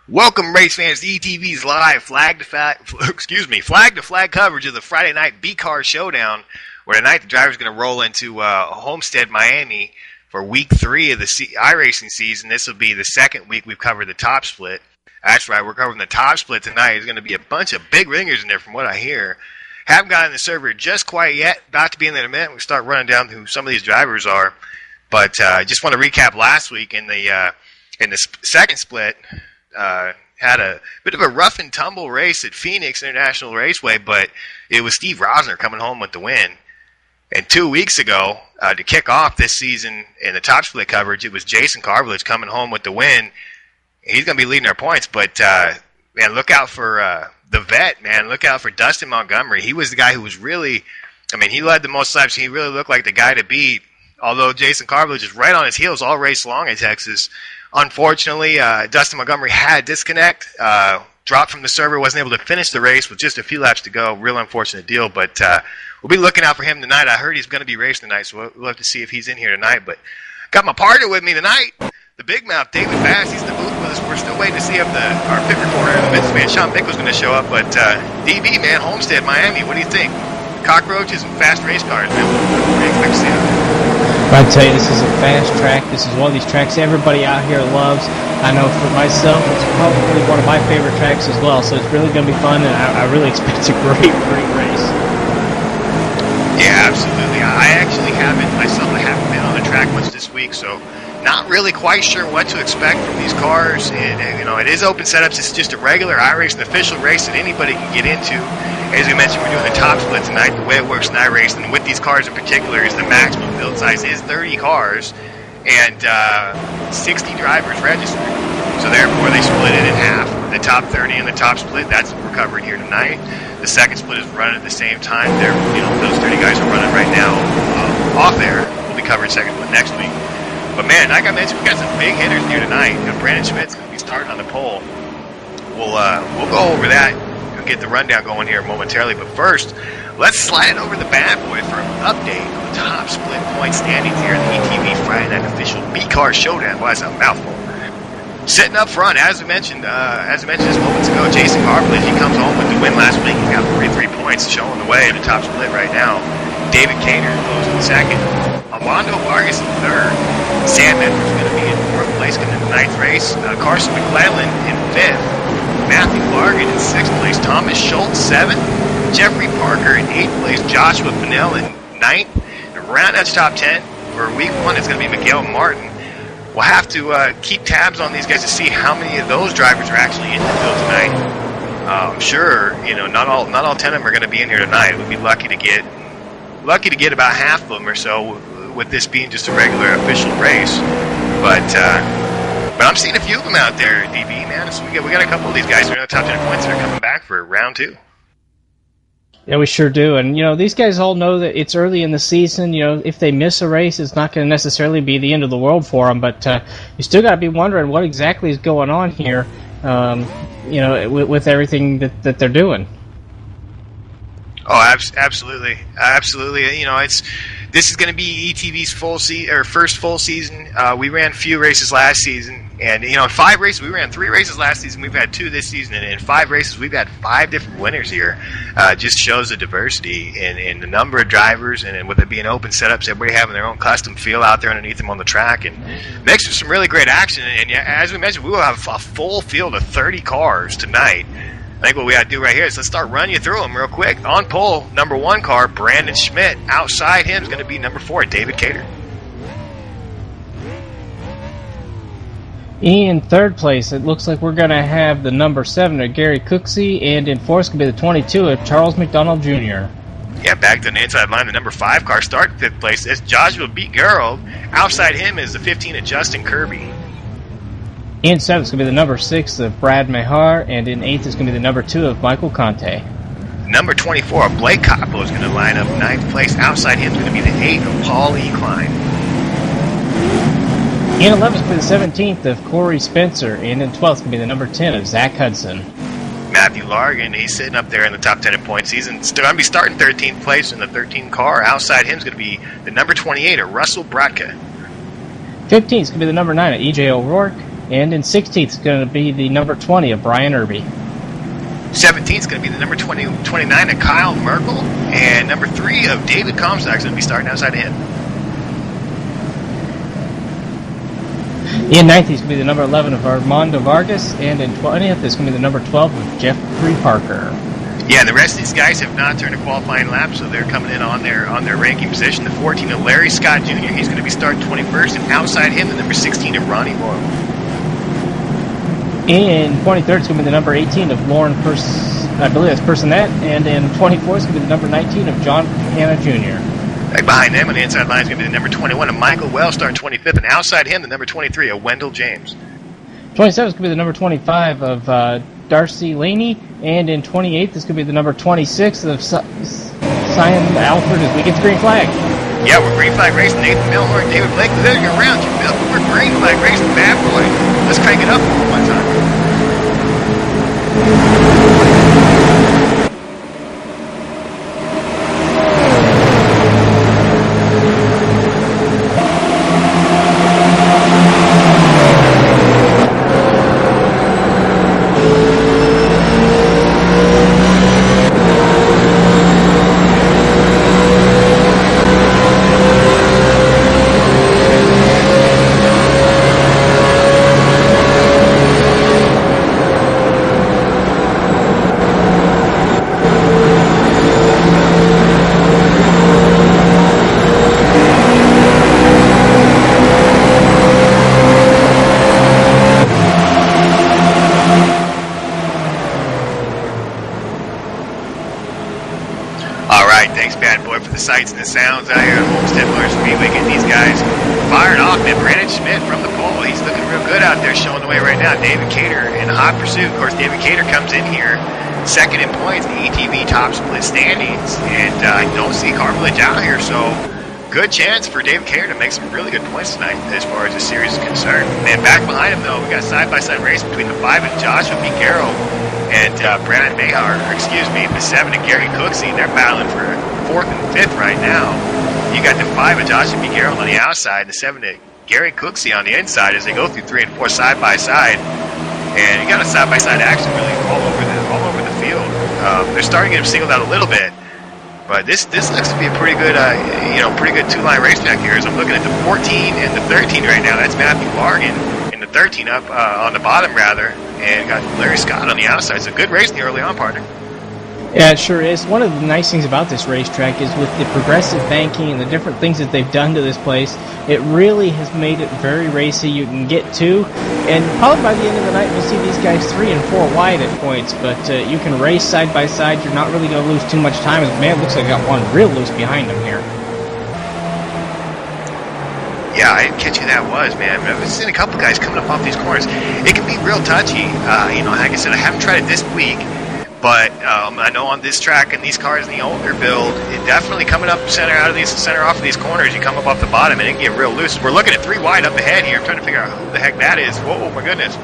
Welcome, race fans, to ETV's live flag to flag coverage of the Friday night B-Car Showdown, where tonight the driver's going to roll into Homestead, Miami for week 3 of the iRacing season. This will be the second week we've covered the top split. That's right, we're covering the top split tonight. There's going to be a bunch of big ringers in there from what I hear. Haven't gotten the server just quite yet. About to be in there in a minute. We'll start running down who some of these drivers are. But I just want to recap last week in the second split. Had a bit of a rough and tumble race at Phoenix International Raceway, but it was Steve Rosner coming home with the win. And 2 weeks ago, to kick off this season in the top split coverage, it was Jason Carvelich coming home with the win. He's going to be leading our points, but man, look out for the vet, man. Look out for Dustin Montgomery. He was the guy who was really, he led the most laps. He really looked like the guy to beat, although Jason Carvelich is right on his heels all race long in Texas. Unfortunately, Dustin Montgomery had a disconnect, dropped from the server, wasn't able to finish the race with just a few laps to go. Real unfortunate deal, but we'll be looking out for him tonight. I heard he's going to be racing tonight, so we'll have to see if he's in here tonight. But got my partner with me tonight, the big mouth, David Bass. He's in the booth with us. We're still waiting to see if our pit reporter, the Vince man, Sean Bickle's going to show up. But DB, man, Homestead, Miami, what do you think? Cockroaches and fast race cars, man. What do you expect to see? I tell you, this is a fast track. This is one of these tracks everybody out here loves. I know for myself, it's probably one of my favorite tracks as well. So it's really going to be fun, and I really expect a great race. Yeah, absolutely. I actually haven't been on the track much this week, so not really quite sure what to expect from these cars. It is open setups. It's just a regular iRacing official race that anybody can get into. As we mentioned, we're doing the top split tonight. The way it works in iRacing, and with these cars in particular, is the maximum build size is 30 cars and 60 drivers registered. So therefore, they split it in half. The top 30 and the top split, that's what we're covering here tonight. The second split is running at the same time. Those 30 guys are running right now off there. We'll be covering second split next week. But man, like I mentioned, we got some big hitters here tonight. Brandon Schmidt's going to be starting on the pole. We'll go over that and get the rundown going here momentarily. But first, let's slide it over the bad boy for an update on the top split point standings here in the ETV Friday Night Official B-Car Showdown. Well, that's a mouthful. Sitting up front, as I mentioned just moments ago, Jason Carvelich, he comes home with the win last week. He's got 43 points, showing the way in the top split right now. David Cater goes in second. Armando Vargas in third. Sam Edwards is going to be in fourth place in the ninth race. Carson McClellan in fifth. Matthew Largan in sixth place. Thomas Schultz, seventh. Jeffrey Parker in eighth place. Joshua Pinnell in ninth. And round out top 10 for week 1 is going to be Miguel Martin. We'll have to keep tabs on these guys to see how many of those drivers are actually in the field tonight. I'm sure, not all 10 of them are going to be in here tonight. We'd be lucky to get about half of them or so, with this being just a regular official race. But I'm seeing a few of them out there, DB, man. So we got a couple of these guys who are in the top 10 points that are coming back for round 2. Yeah, we sure do. And, these guys all know that it's early in the season. If they miss a race, it's not going to necessarily be the end of the world for them. But you still got to be wondering what exactly is going on here, with everything that they're doing. Oh, absolutely. Absolutely. This is going to be ETV's first full season. We ran a few races last season, and 5 races. We ran 3 races last season. We've had 2 this season, and in 5 races, we've had 5 different winners here. Just shows the diversity in the number of drivers, and with it being open setups, everybody having their own custom feel out there underneath them on the track, and mixed with some really great action. And as we mentioned, we will have a full field of 30 cars tonight. I think what we got to do right here is let's start running you through them real quick. On pole, number 1 car, Brandon Schmidt. Outside him is going to be number 4, David Cater. In third place, it looks like we're going to have the number 7 of Gary Cooksey, and in fourth is going to be the 22 of Charles McDonald Jr. Yeah, back to the inside line, the number 5 car starting 5th place. That's Joshua B. Gerald. Outside him is the 15 of Justin Kirby. In 7th is going to be the number 6 of Brad Mehar, and in 8th is going to be the number 2 of Michael Conte. Number 24 of Blake Coppola is going to line up 9th place. Outside him is going to be the 8 of Paul E. Klein. In 11th is going to be the 17th of Corey Spencer, and in 12th is going to be the number 10 of Zach Hudson. Matthew Largan, he's sitting up there in the top 10 in points. He's going to be starting 13th place in the 13 car. Outside him is going to be the number 28 of Russell Bratka. 15th is going to be the number 9 of E.J. O'Rourke. And in 16th is going to be the number 20 of Brian Irby. 17th is going to be the number 29 of Kyle Merkel. And number 3 of David Comstock is going to be starting outside of him. In 19th is going to be the number 11 of Armando Vargas. And in 20th is going to be the number 12 of Jeffrey Parker. Yeah, the rest of these guys have not turned a qualifying lap, so they're coming in on their ranking position. The 14 of Larry Scott Jr., he's going to be starting 21st, and outside him, the number 16 of Ronnie Boyle. In 23rd, it's going to be the number 18 of Lauren I believe that's Personette, and in 24th, it's going to be the number 19 of John Hanna Jr. Right behind them on the inside line is going to be the number 21 of Michael Wells, starting 25th, and outside him, the number 23 of Wendell James. 27th is going to be the number 25 of Darcy Laney, and in 28th is going to be the number 26 of Simon Alford as we get the green flag. Yeah, we're green flag racing. Nathan Milhorn, David Blake, there you're around. We're green flag racing, bad boy. Let's crank it up one time. Sights and the sounds out here at Homestead Speedway, getting these guys fired off. Man, Brandon Schmidt from the pole, he's looking real good out there, showing the way right now. David Cater in hot pursuit. Of course, David Cater comes in here second in points, the ETV top split standings, and I don't see cartilage out here, so good chance for David Cater to make some really good points tonight as far as the series is concerned. Man, back behind him though, we got side-by-side race between the 5 and Joshua Picaro and Brandon Behar, the 7 and Gary Cooksey. They're battling for 4th and 5th right now. You got the 5 of Joshua Picaro on the outside, the 7 of Gary Cooksey on the inside as they go through 3 and 4 side by side. And you got a side by side action really all over the field. They're starting to get them singled out a little bit, but this looks to be a pretty good pretty good two-line racetrack here. As I'm looking at the 14 and the 13 right now, that's Matthew Bargan, and the 13 up on the bottom rather, and got Larry Scott on the outside. It's a good race in the early on, partner. Yeah, it sure is. One of the nice things about this racetrack is with the progressive banking and the different things that they've done to this place, it really has made it very racy. You can get to, and probably by the end of the night, we'll see these guys 3 and 4 wide at points, but you can race side by side. You're not really going to lose too much time. Man, it looks like I got one real loose behind them here. Yeah, I didn't catch who that was, man. I've seen a couple guys coming up off these corners. It can be real touchy. Like I said, I haven't tried it this week. But I know on this track and these cars in the older build, it definitely coming up center off of these corners, you come up off the bottom and it can get real loose. We're looking at 3 wide up ahead here. I'm trying to figure out who the heck that is. Whoa, my goodness.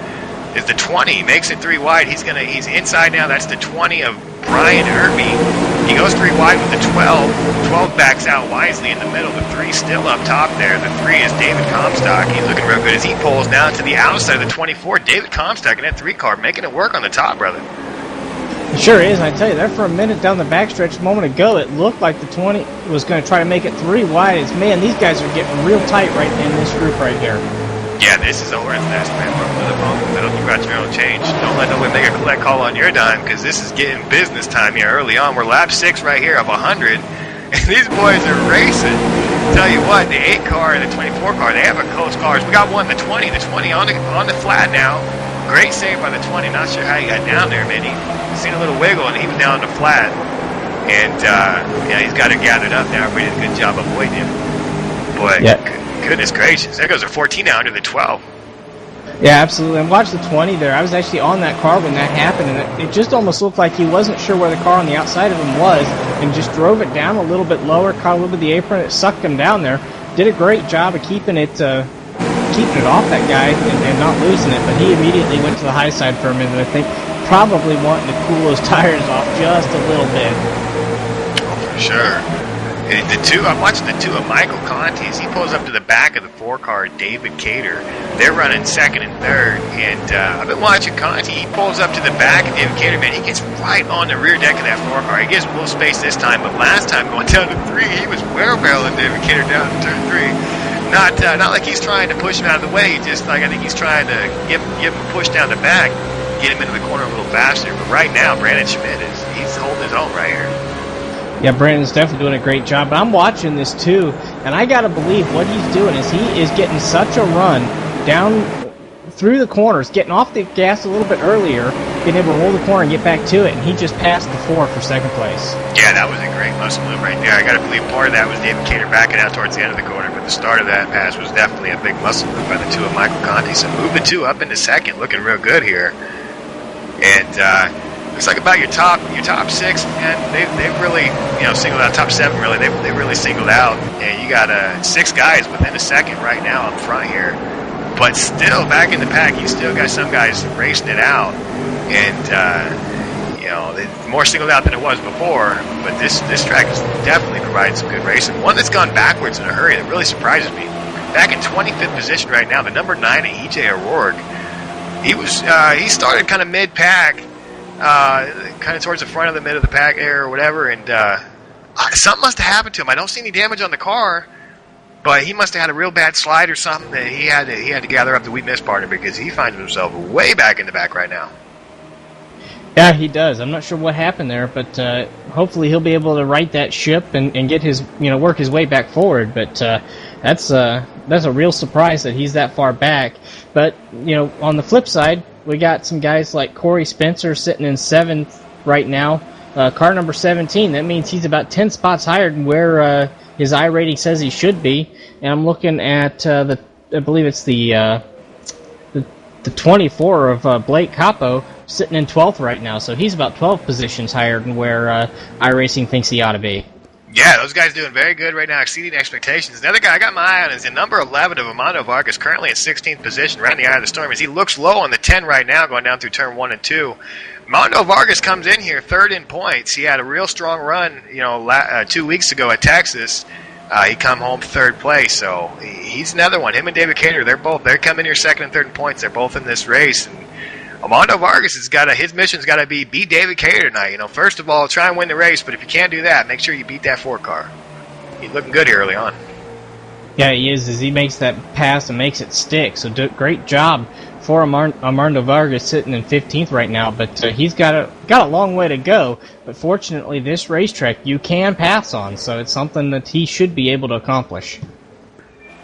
Is the 20, makes it 3 wide. He's inside now. That's the 20 of Brian Irby. He goes 3 wide with the 12. 12 backs out wisely in the middle. The 3 still up top there. The 3 is David Comstock. He's looking real good as he pulls down to the outside of the 24. David Comstock in that 3 car, making it work on the top, brother. It sure is, and I tell you, there for a minute down the backstretch a moment ago, it looked like the 20 was going to try to make it 3 wide. Man, these guys are getting real tight right in this group right here. Yeah, this is over. It's last man from the middle. You got your own change. Don't let nobody make a collect call on your dime, because this is getting business time here early on. We're lap 6 right here of 100, and these boys are racing. Tell you what, the 8 car and the 24 car, they have a close cars. We got one, the 20 on the flat now. Great save by the 20. Not sure how he got down there, man. He seen a little wiggle, and he was down the flat. And, he's got it gathered up now. We did a good job avoiding him. But, goodness gracious. There goes a 14 now under the 12. Yeah, absolutely. And watch the 20 there. I was actually on that car when that happened, and it just almost looked like he wasn't sure where the car on the outside of him was, and just drove it down a little bit lower, caught a little bit of the apron, it sucked him down there. Did a great job of keeping it off that guy and not losing it, but he immediately went to the high side for a minute, I think, probably wanting to cool those tires off just a little bit. Oh, for sure. I'm watching the two of Michael Conti's. He pulls up to the back of the 4-car, David Cater. They're running second and third, and I've been watching Conti. He pulls up to the back of David Cater, man. He gets right on the rear deck of that 4-car. He gives him a little space this time, but last time going down to 3, he was wheelbarrowing David Cater down to turn 3. Not like he's trying to push him out of the way. Just like I think he's trying to give him a push down the back, get him into the corner a little faster. But right now, Brandon Schmidt he's holding his own right here. Yeah, Brandon's definitely doing a great job. But I'm watching this too, and I gotta believe what he's doing is he is getting such a run down through the corners, getting off the gas a little bit earlier, being able to roll the corner and get back to it, and he just passed the 4 for second place. Yeah, that was a great muscle move right there. I gotta believe part of that was David Cater backing out towards the end of the corner, but the start of that pass was definitely a big muscle move by the two of Michael Conti. So moving 2 up into second, looking real good here. And looks like about your top 6, and they've really, singled out top 7. Really, they really singled out, and you got 6 guys within a second right now up front here. But still, back in the pack, you still got some guys racing it out, and they're more singled out than it was before. But this track is definitely providing some good racing. One that's gone backwards in a hurry that really surprises me. Back in 25th position right now, the number 9 at EJ O'Rourke. He started kind of mid-pack. Kind of towards the front of the mid of the pack there or whatever, and something must have happened to him. I don't see any damage on the car, but he must have had a real bad slide or something that he had to gather up the We Miss partner, because he finds himself way back in the back right now. Yeah, he does. I'm not sure what happened there, but hopefully he'll be able to right that ship and get his work his way back forward. But that's a real surprise that he's that far back. But on the flip side, we got some guys like Corey Spencer sitting in 7th right now. Car number 17. That means he's about 10 spots higher than where his I rating says he should be. And I'm looking at I believe it's the 24 of Blake Capo sitting in 12th right now. So he's about 12 positions higher than where iRacing thinks he ought to be. Yeah, those guys doing very good right now, exceeding expectations. Another guy I got my eye on is the number 11 of Armando Vargas, currently in 16th position, right in the eye of the storm, as he looks low on the 10 right now, going down through turn 1 and 2. Armando Vargas comes in here 3rd in points. He had a real strong run, 2 weeks ago at Texas. He come home 3rd place, so he's another one. Him and David Cater, they're coming here 2nd and 3rd in points. They're both in this race. And Armando Vargas his mission's got to be beat David Cater tonight. First of all, try and win the race, but if you can't do that, make sure you beat that 4-car. He's looking good here early on. Yeah, he is, as he makes that pass and makes it stick. So great job for Armando Vargas sitting in 15th right now, but he's got a long way to go. But fortunately, this racetrack you can pass on, so it's something that he should be able to accomplish.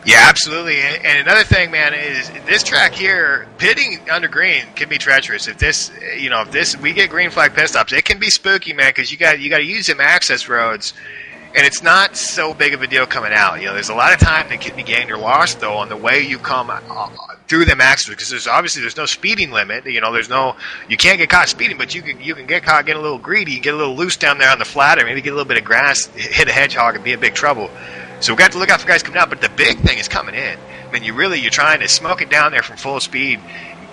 Yeah, absolutely. And another thing, man, is this track here, pitting under green can be treacherous. If we get green flag pit stops, it can be spooky, man, because you got to use them access roads, and it's not so big of a deal coming out. There's a lot of time that can be gained or lost though on the way you come through them access, because there's no speeding limit. You can't get caught speeding, but you can get caught getting a little greedy, get a little loose down there on the flat, or maybe get a little bit of grass, hit a hedgehog, and be in big trouble. So we've got to look out for guys coming out, but the big thing is coming in. I mean, you're trying to smoke it down there from full speed,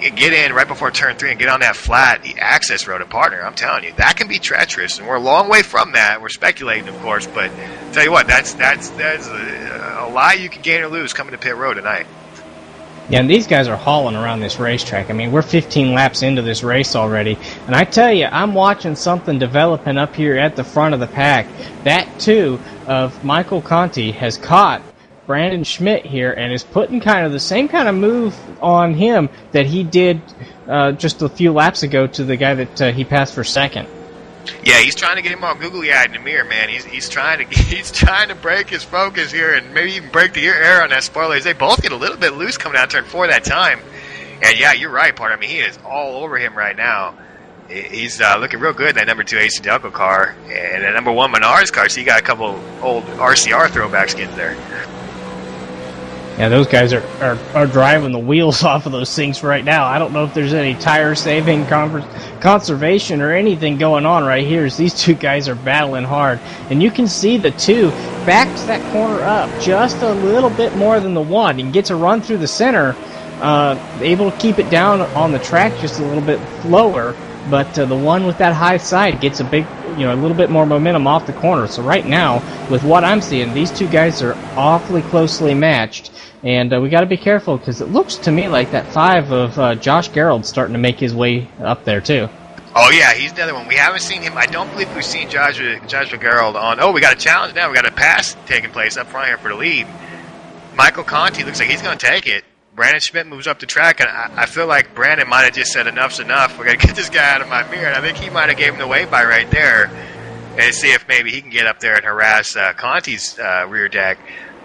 and get in right before turn 3 and get on that flat, the access road. And partner, I'm telling you, that can be treacherous, and we're a long way from that. We're speculating, of course, but I'll tell you what, that's a lot you can gain or lose coming to pit road tonight. Yeah, and these guys are hauling around this racetrack. I mean, we're 15 laps into this race already. And I tell you, I'm watching something developing up here at the front of the pack. That, too, of Michael Conti has caught Brandon Schmidt here and is putting kind of the same kind of move on him that he did just a few laps ago to the guy that he passed for second. Yeah, he's trying to get him all googly-eyed in the mirror, man. He's trying to break his focus here and maybe even break the air on that spoiler. They both get a little bit loose coming out turn 4 that time. And yeah, you're right, partner. I mean, he is all over him right now. He's looking real good in that number 2 AC Delco car and that number 1 Menards car. So you got a couple old RCR throwback skins there. Yeah, those guys are driving the wheels off of those things right now. I don't know if there's any tire saving, conservation, or anything going on right here as these two guys are battling hard. And you can see the two backs that corner up just a little bit more than the one and gets a run through the center, able to keep it down on the track just a little bit lower. but the one with that high side gets a little bit more momentum off the corner. So right now, with what I'm seeing, these two guys are awfully closely matched, and we got to be careful because it looks to me like that 5 of Josh Gerald's starting to make his way up there too. Oh yeah, he's the other one. We haven't seen him. I don't believe we've seen Joshua Gerald on. Oh, we got a challenge now. We got a pass taking place up front here for the lead. Michael Conti looks like he's going to take it. Brandon Schmidt moves up the track, and I feel like Brandon might have just said enough's enough. We're going to get this guy out of my mirror. And I think he might have gave him the way by right there and see if maybe he can get up there and harass Conti's rear deck.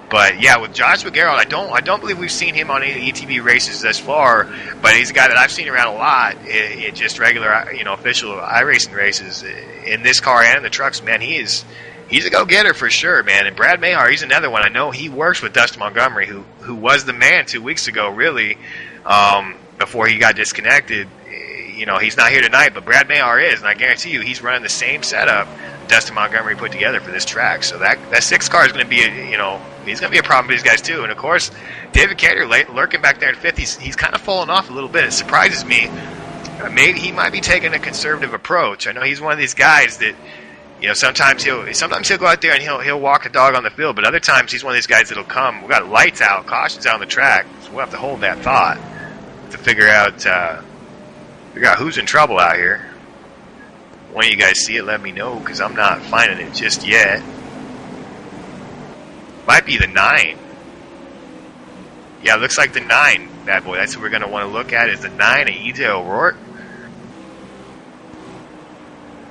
But yeah, with Joshua Gerald, I don't believe we've seen him on any ETB races thus far. But he's a guy that I've seen around a lot in just regular, official iRacing races in this car and in the trucks. Man, he's a go-getter for sure, man. And Brad Mayhar, he's another one. I know he works with Dustin Montgomery, who was the man 2 weeks ago, really, before he got disconnected. He's not here tonight, but Brad Mayhar is, and I guarantee you he's running the same setup Dustin Montgomery put together for this track. So that 6 car is going to be, he's going to be a problem for these guys too. And of course, David Cater lurking back there in 5th, he's kind of fallen off a little bit. It surprises me. Maybe he might be taking a conservative approach. I know he's one of these guys that, sometimes he'll go out there and he'll walk the dog on the field, but other times he's one of these guys that'll come. We got lights out, cautions out on the track, so we'll have to hold that thought to figure out who's in trouble out here. One of you guys see it, let me know, because I'm not finding it just yet. Might be the 9. Yeah, it looks like the 9, bad boy. That's what we're going to want to look at, is the 9 of E.J. O'Rourke.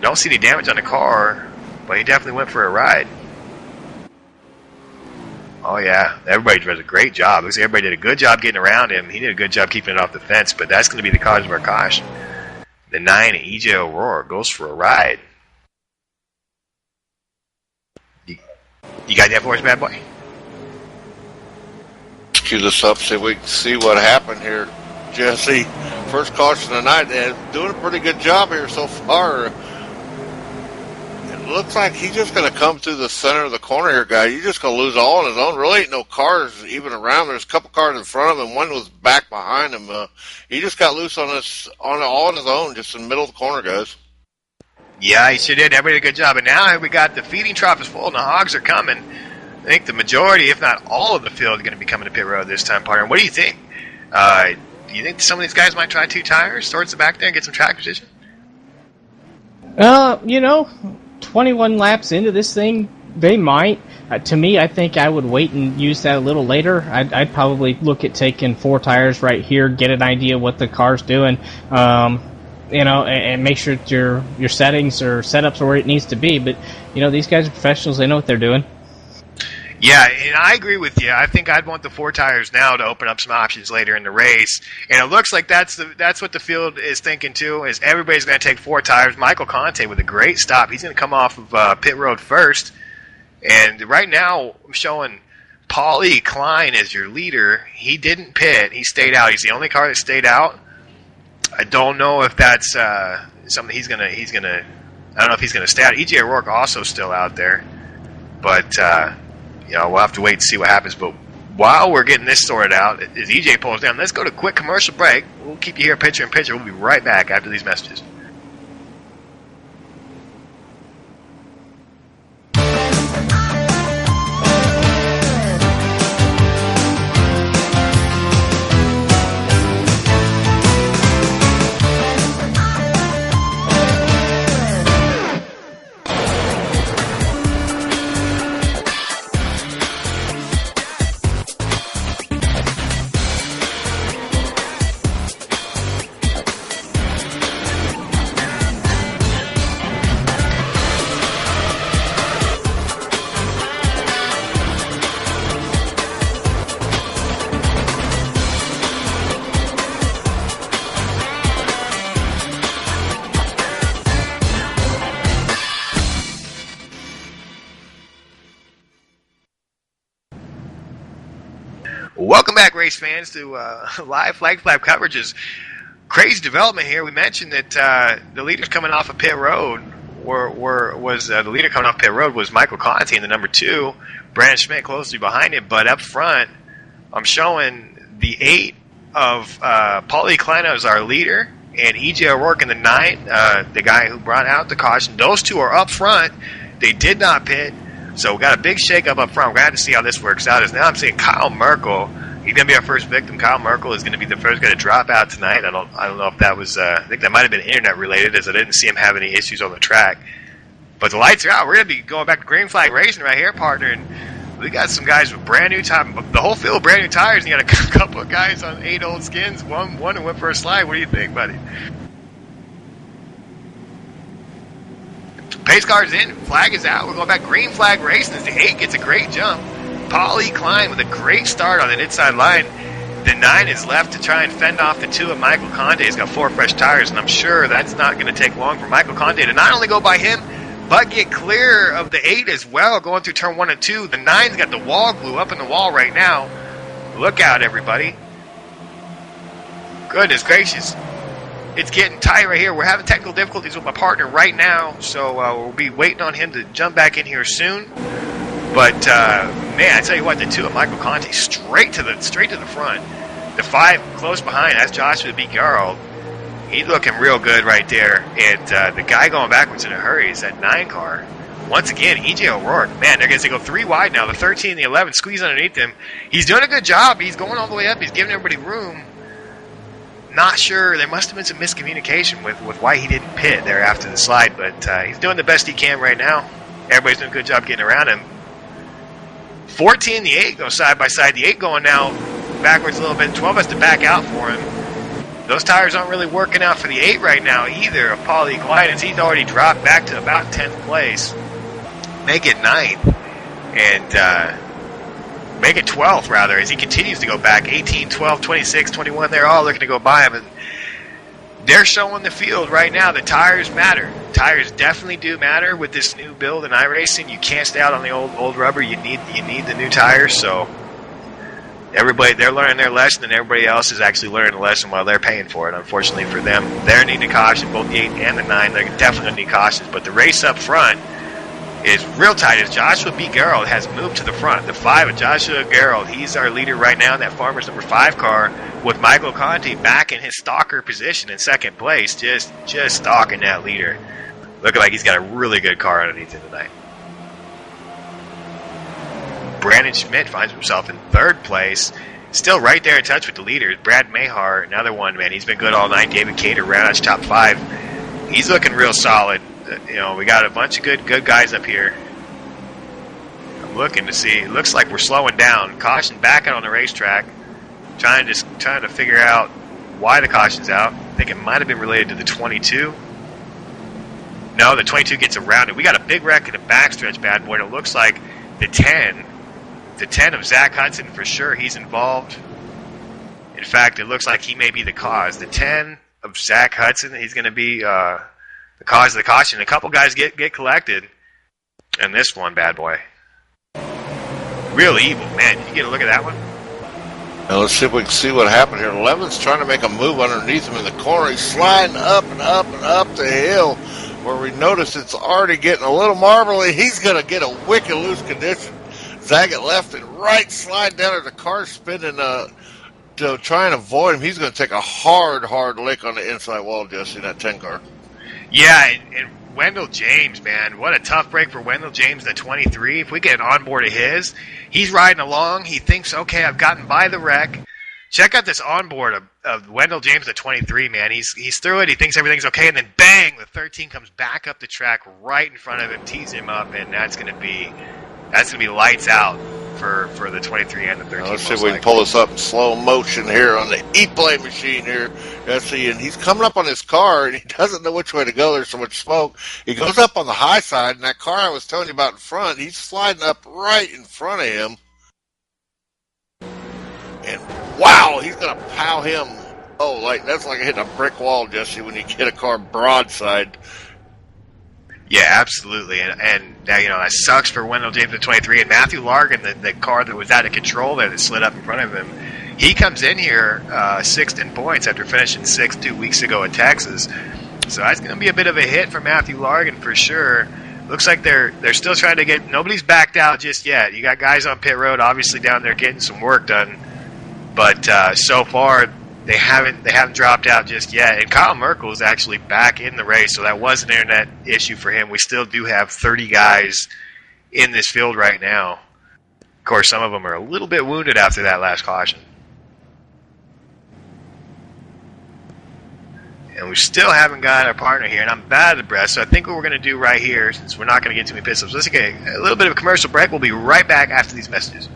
Don't see any damage on the car, but he definitely went for a ride. Oh yeah, everybody does a great job. Looks like everybody did a good job getting around him. He did a good job keeping it off the fence, but that's going to be the cause of our caution. The 9, E.J. O'Rourke, goes for a ride. You got that for us, bad boy? Cue this up so we can see what happened here, Jesse. First caution of the night, and doing a pretty good job here so far. It looks like he's just going to come through the center of the corner here, guy. You're just going to lose all on his own. Really ain't no cars even around. There's a couple cars in front of him. One was back behind him. He just got loose all on his own, just in the middle of the corner, guys. Yeah, he sure did. Everybody did a good job. And now we got the feeding trough is full and the hogs are coming. I think the majority, if not all of the field, is going to be coming to pit road this time, partner. What do you think? Do you think some of these guys might try 2 tires towards the back there and get some track position? 21 laps into this thing, they might. To me, I think I would wait and use that a little later. I'd probably look at taking 4 tires right here, get an idea what the car's doing, and make sure that your settings or setups are where it needs to be. But, these guys are professionals. They know what they're doing. Yeah, and I agree with you. I think I'd want the 4 tires now to open up some options later in the race. And it looks like that's what the field is thinking too, is everybody's going to take 4 tires. Michael Conte with a great stop. He's going to come off of pit road first. And right now I'm showing Paulie Klein as your leader. He didn't pit. He stayed out. He's the only car that stayed out. I don't know if that's something he's gonna. I don't know if he's gonna stay out. E.J. O'Rourke also still out there, but. We'll have to wait and see what happens. But while we're getting this sorted out, as EJ pulls down, let's go to a quick commercial break. We'll keep you here picture in picture. We'll be right back after these messages. Welcome back, race fans, to live flag flap coverages. Crazy development here. We mentioned that the leaders coming off of pit road the leader coming off pit road was Michael Conti in the number 2. Brandon Schmidt closely behind him, but up front, I'm showing the 8 of Paulie Klein as our leader. and E.J. O'Rourke in the 9, the guy who brought out the caution. Those two are up front. They did not pit, so we got a big shakeup up front. We're going to have to see how this works out. As now I'm seeing Kyle Merkel. He's going to be our first victim. Kyle Merkel is going to be the first guy to drop out tonight. I don't know if that was, I think that might have been internet related, as I didn't see him have any issues on the track. But the lights are out. We're going to be going back to green flag racing right here, partner. And we got some guys with brand new tires. The whole field brand new tires. And you got a couple of guys on 8 old skins. One who went for a slide. What do you think, buddy? Pace car's in. Flag is out. We're going back green flag racing as the 8 gets a great jump. Paulie Klein with a great start on the inside line. The 9 is left to try and fend off the 2 of Michael Conde. He's got 4 fresh tires, and I'm sure that's not going to take long for Michael Conde to not only go by him, but get clear of the 8 as well, going through turn 1 and 2. The 9's got the wall glue up in the wall right now. Look out, everybody. Goodness gracious. It's getting tight right here. We're having technical difficulties with my partner right now, so we'll be waiting on him to jump back in here soon. But, man, I tell you what, the 2 of Michael Conte straight to the front. The 5 close behind, that's Joshua B. Gerald. He's looking real good right there. And the guy going backwards in a hurry is that 9 car. Once again, E.J. O'Rourke. Man, they're going to go 3 wide now. The 13 and the 11 squeeze underneath him. He's doing a good job. He's going all the way up. He's giving everybody room. Not sure. There must have been some miscommunication with why he didn't pit there after the slide. But he's doing the best he can right now. Everybody's doing a good job getting around him. 14 and the 8 go side by side. The 8 going now backwards a little bit. 12 has to back out for him. Those tires aren't really working out for the 8 right now either of Paulie Klein, as he's already dropped back to about 10th place. Make it 9th. And make it 12th, rather, as he continues to go back. 18, 12, 26, 21, they're all looking to go by him. And they're showing the field right now that tires matter. Tires definitely do matter with this new build in iRacing. You can't stay out on the old rubber. You need the new tires. So everybody, they're learning their lesson, and everybody else is actually learning the lesson while they're paying for it. Unfortunately for them, they're needing caution. Both the 8 and the 9, they're definitely going to need cautions. But the race up front is real tight as Joshua B. Gerald has moved to the front. The 5 of Joshua Gerald, he's our leader right now in that Farmers number 5 car, with Michael Conte back in his stalker position in 2nd place, just stalking that leader. Looking like he's got a really good car underneath him tonight. Brandon Schmidt finds himself in 3rd place, still right there in touch with the leaders. Brad Mahar, another one, man, he's been good all night. David Cater, round top 5. He's looking real solid. You know, we got a bunch of good guys up here. I'm looking to see. It looks like we're slowing down. Caution back out on the racetrack. Trying to figure out why the caution's out. I think it might have been related to the 22. No, the 22 gets around it. We got a big wreck in the backstretch, bad boy. It looks like the 10 of Zach Hudson, for sure, he's involved. In fact, it looks like he may be the cause. The 10 of Zach Hudson, he's going to be the cause of the caution. A couple guys get collected, and this one, bad boy, real evil, man. Did you get a look at that one? Now let's see if we can see what happened here. 11's trying to make a move underneath him in the corner. He's sliding up and up and up the hill, where we notice it's already getting a little marbly. He's going to get a wicked loose condition. Zagat left and right, slide down as the car spinning to try and avoid him. He's going to take a hard lick on the inside wall, Jesse, that 10 car. Yeah, and Wendell James, man, what a tough break for Wendell James, the 23. If we get an onboard of his, he's riding along. He thinks, okay, I've gotten by the wreck. Check out this onboard of Wendell James, the 23, man. He's through it. He thinks everything's okay, and then bang, the 13 comes back up the track right in front of him, tees him up, and that's gonna be lights out for the 23 and the 13. Now let's see if we can pull this up in slow motion here on the E-Play machine here. Let's see, and he's coming up on his car, and he doesn't know which way to go. There's so much smoke. He goes up on the high side, and that car I was telling you about in front, he's sliding up right in front of him. And wow, he's going to pow him. Oh, that's like hitting a brick wall, Jesse, when you hit a car broadside. Yeah, absolutely. And that sucks for Wendell James, the 23. And Matthew Largan, the car that was out of control there that slid up in front of him, he comes in here 6th in points after finishing 6th 2 weeks ago in Texas. So that's going to be a bit of a hit for Matthew Largan for sure. Looks like they're still trying to get – nobody's backed out just yet. You got guys on pit road obviously down there getting some work done. But so far, They haven't dropped out just yet. And Kyle Merkel is actually back in the race, so that was an internet issue for him. We still do have 30 guys in this field right now. Of course, some of them are a little bit wounded after that last caution. And we still haven't got our partner here, and I'm bad at the breath, so I think what we're going to do right here, since we're not going to get too many pit stops, let's take a little bit of a commercial break. We'll be right back after these messages.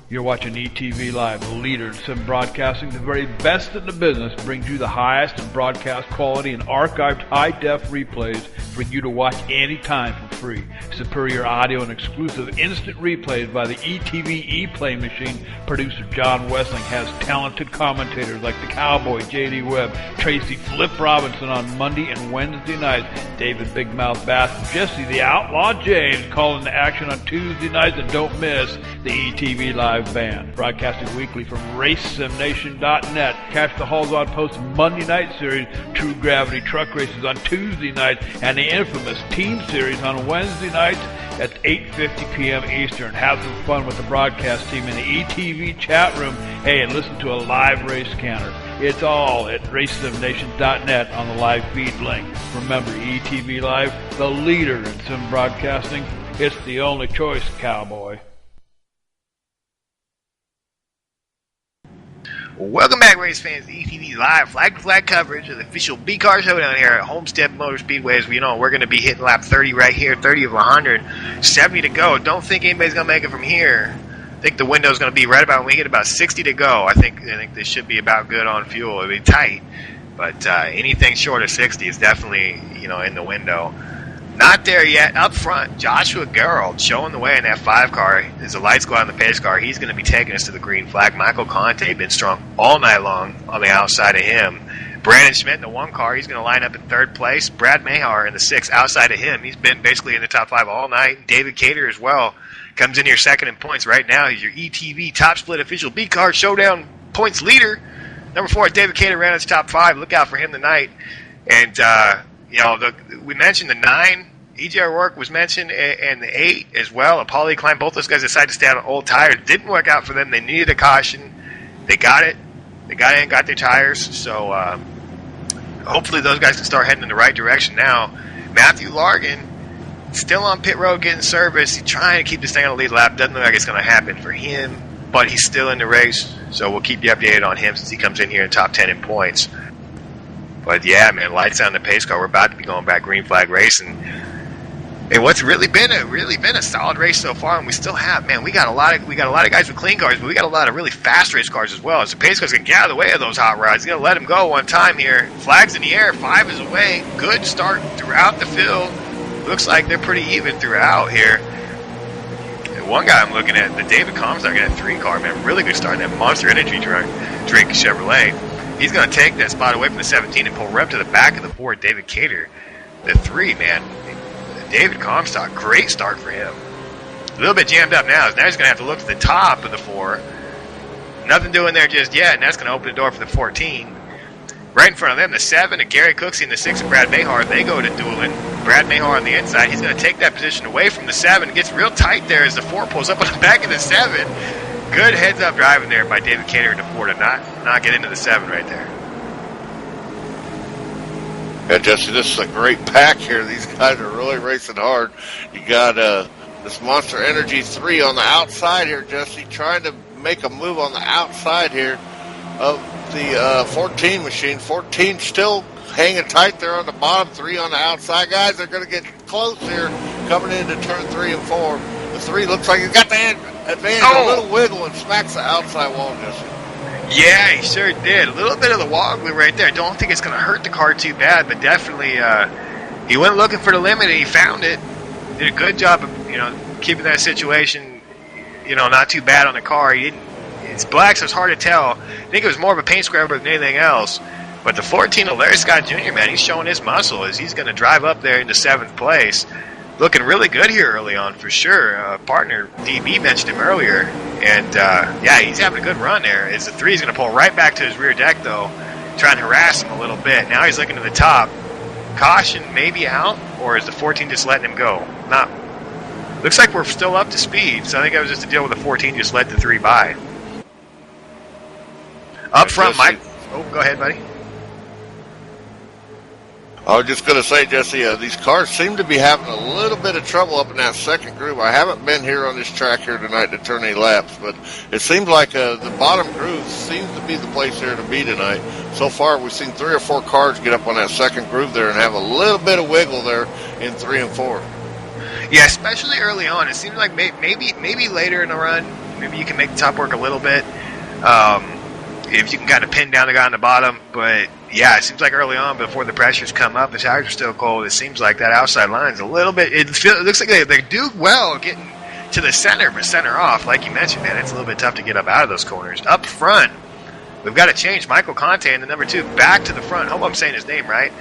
You're watching ETV Live, the leader in sim broadcasting. The very best in the business brings you the highest in broadcast quality and archived high-def replays for you to watch anytime for free. Superior audio and exclusive instant replays by the ETV ePlay machine. Producer John Wessling has talented commentators like the Cowboy, J.D. Webb, Tracy Flip Robinson on Monday and Wednesday nights, David Big Mouth Bass, and Jesse the Outlaw James calling the action on Tuesday nights, and don't miss the ETV Live Band. Broadcasting weekly from RaceSimNation.net. Catch the Halls on Post Monday Night Series, True Gravity Truck Races on Tuesday nights, and the infamous Team Series on Wednesday nights at 8:50 p.m. Eastern. Have some fun with the broadcast team in the ETV chat room. Hey, and listen to a live race canter. It's all at RaceSimNation.net on the live feed link. Remember, ETV Live, the leader in sim broadcasting. It's the only choice, cowboy. Welcome back, race fans, to ETV Live flag-to-flag coverage of the official B-Car Showdown here at Homestead Motor Speedway. As we know, we're going to be hitting lap 30 right here, 30 of 100, 70 to go. Don't think anybody's going to make it from here. I think the window's going to be right about when we get about 60 to go. I think this should be about good on fuel. It'll be tight, but anything short of 60 is definitely, in the window. Not there yet. Up front, Joshua Gerald showing the way in that 5 car. As the lights go out in the pace car, he's going to be taking us to the green flag. Michael Conte been strong all night long on the outside of him. Brandon Schmidt in the 1 car, he's going to line up in 3rd place. Brad Mahar in the 6 outside of him. He's been basically in the top 5 all night. David Cater as well comes in here second in points right now. He's your ETV top split official B-Car Showdown points leader. Number 4, David Cater ran his top 5. Look out for him tonight. And, we mentioned the 9. E.J. O'Rourke was mentioned, and the 8 as well. Apollo Klein, both those guys decided to stay on old tires. Didn't work out for them. They needed a caution. They got it. They got in, got their tires. So hopefully those guys can start heading in the right direction now. Matthew Largan, still on pit road getting service. He's trying to keep this thing on the lead lap. Doesn't look like it's going to happen for him, but he's still in the race. So we'll keep you updated on him since he comes in here in top 10 in points. But yeah, man, lights out in the pace car. We're about to be going back green flag racing. And what's really been a solid race so far, and we still have, man, we got a lot of guys with clean cars, but we got a lot of really fast race cars as well. As the pace car's gonna get out of the way of those hot rods, he's gonna let them go one time here. Flags in the air, 5 is away. Good start throughout the field. Looks like they're pretty even throughout here. And one guy I'm looking at, the David Comstock in that 3 car, man, really good start in that Monster Energy drink Chevrolet. He's gonna take that spot away from the 17 and pull right up to the back of the board. David Cater, the 3, man. David Comstock, great start for him. A little bit jammed up now. Now he's going to have to look to the top of the 4. Nothing doing there just yet, and that's going to open the door for the 14. Right in front of them, the 7 and Gary Cooksey and the 6 and Brad Mahar, they go to dueling. Brad Mahar on the inside. He's going to take that position away from the 7. It gets real tight there as the 4 pulls up on the back of the 7. Good heads-up driving there by David Cater in the 4 to not get into the 7 right there. Yeah, Jesse, this is a great pack here. These guys are really racing hard. You got this Monster Energy 3 on the outside here, Jesse, trying to make a move on the outside here of the 14 machine. 14 still hanging tight there on the bottom, 3 on the outside. Guys, they're going to get close here coming into turn 3 and 4. The 3 looks like he's got the advantage, a little wiggle, and smacks the outside wall, Jesse. Yeah, he sure did. A little bit of the wobbly right there. Don't think it's going to hurt the car too bad, but definitely he went looking for the limit and he found it. Did a good job of keeping that situation not too bad on the car. It's black, so it's hard to tell. I think it was more of a paint scrubber than anything else. But the 14 of Larry Scott Jr., man, he's showing his muscle as he's going to drive up there into 7th place. looking really good here early on for sure. Partner DB mentioned him earlier, and yeah, he's having a good run there. As the 3 is going to pull right back to his rear deck though, trying to harass him a little bit. Now he's looking to the top. Caution maybe out, or is the 14 just letting him go? Not. Looks like we're still up to speed, so I think that was just a deal with the 14 just let the 3 by. Up front, Mike. Oh, go ahead, buddy. I was just going to say, Jesse, these cars seem to be having a little bit of trouble up in that second groove. I haven't been here on this track here tonight to turn any laps, but it seems like the bottom groove seems to be the place here to be tonight. So far, we've seen 3 or 4 cars get up on that second groove there and have a little bit of wiggle there in 3 and 4. Yeah, especially early on. It seems like maybe later in the run, maybe you can make the top work a little bit. If you can kind of pin down the guy on the bottom, but yeah, it seems like early on, before the pressures come up, the tires are still cold. It seems like that outside line's a little bit. It looks like they do well getting to the center, but center off, like you mentioned, man, it's a little bit tough to get up out of those corners. Up front, we've got to change Michael Conte in the number 2 back to the front. Hope I'm saying his name right.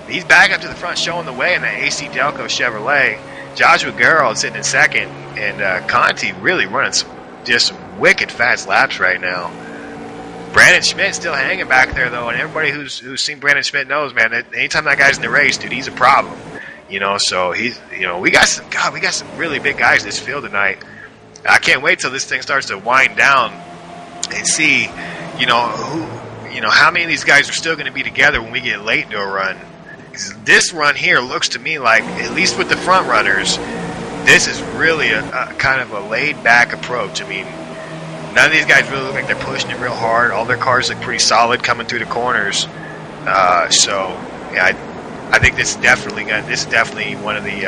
He's back up to the front, showing the way in that AC Delco Chevrolet. Joshua Garrell sitting in second, and Conte really running just wicked fast laps right now. Brandon Schmidt still hanging back there, though, and everybody who's seen Brandon Schmidt knows, man, that anytime that guy's in the race, dude, he's a problem. So he's, we got some really big guys in this field tonight. I can't wait till this thing starts to wind down and see, how many of these guys are still going to be together when we get late into a run. 'Cause this run here looks to me like, at least with the front runners, this is really a kind of a laid-back approach. I mean, none of these guys really look like they're pushing it real hard. All their cars look pretty solid coming through the corners. I think this is definitely one of the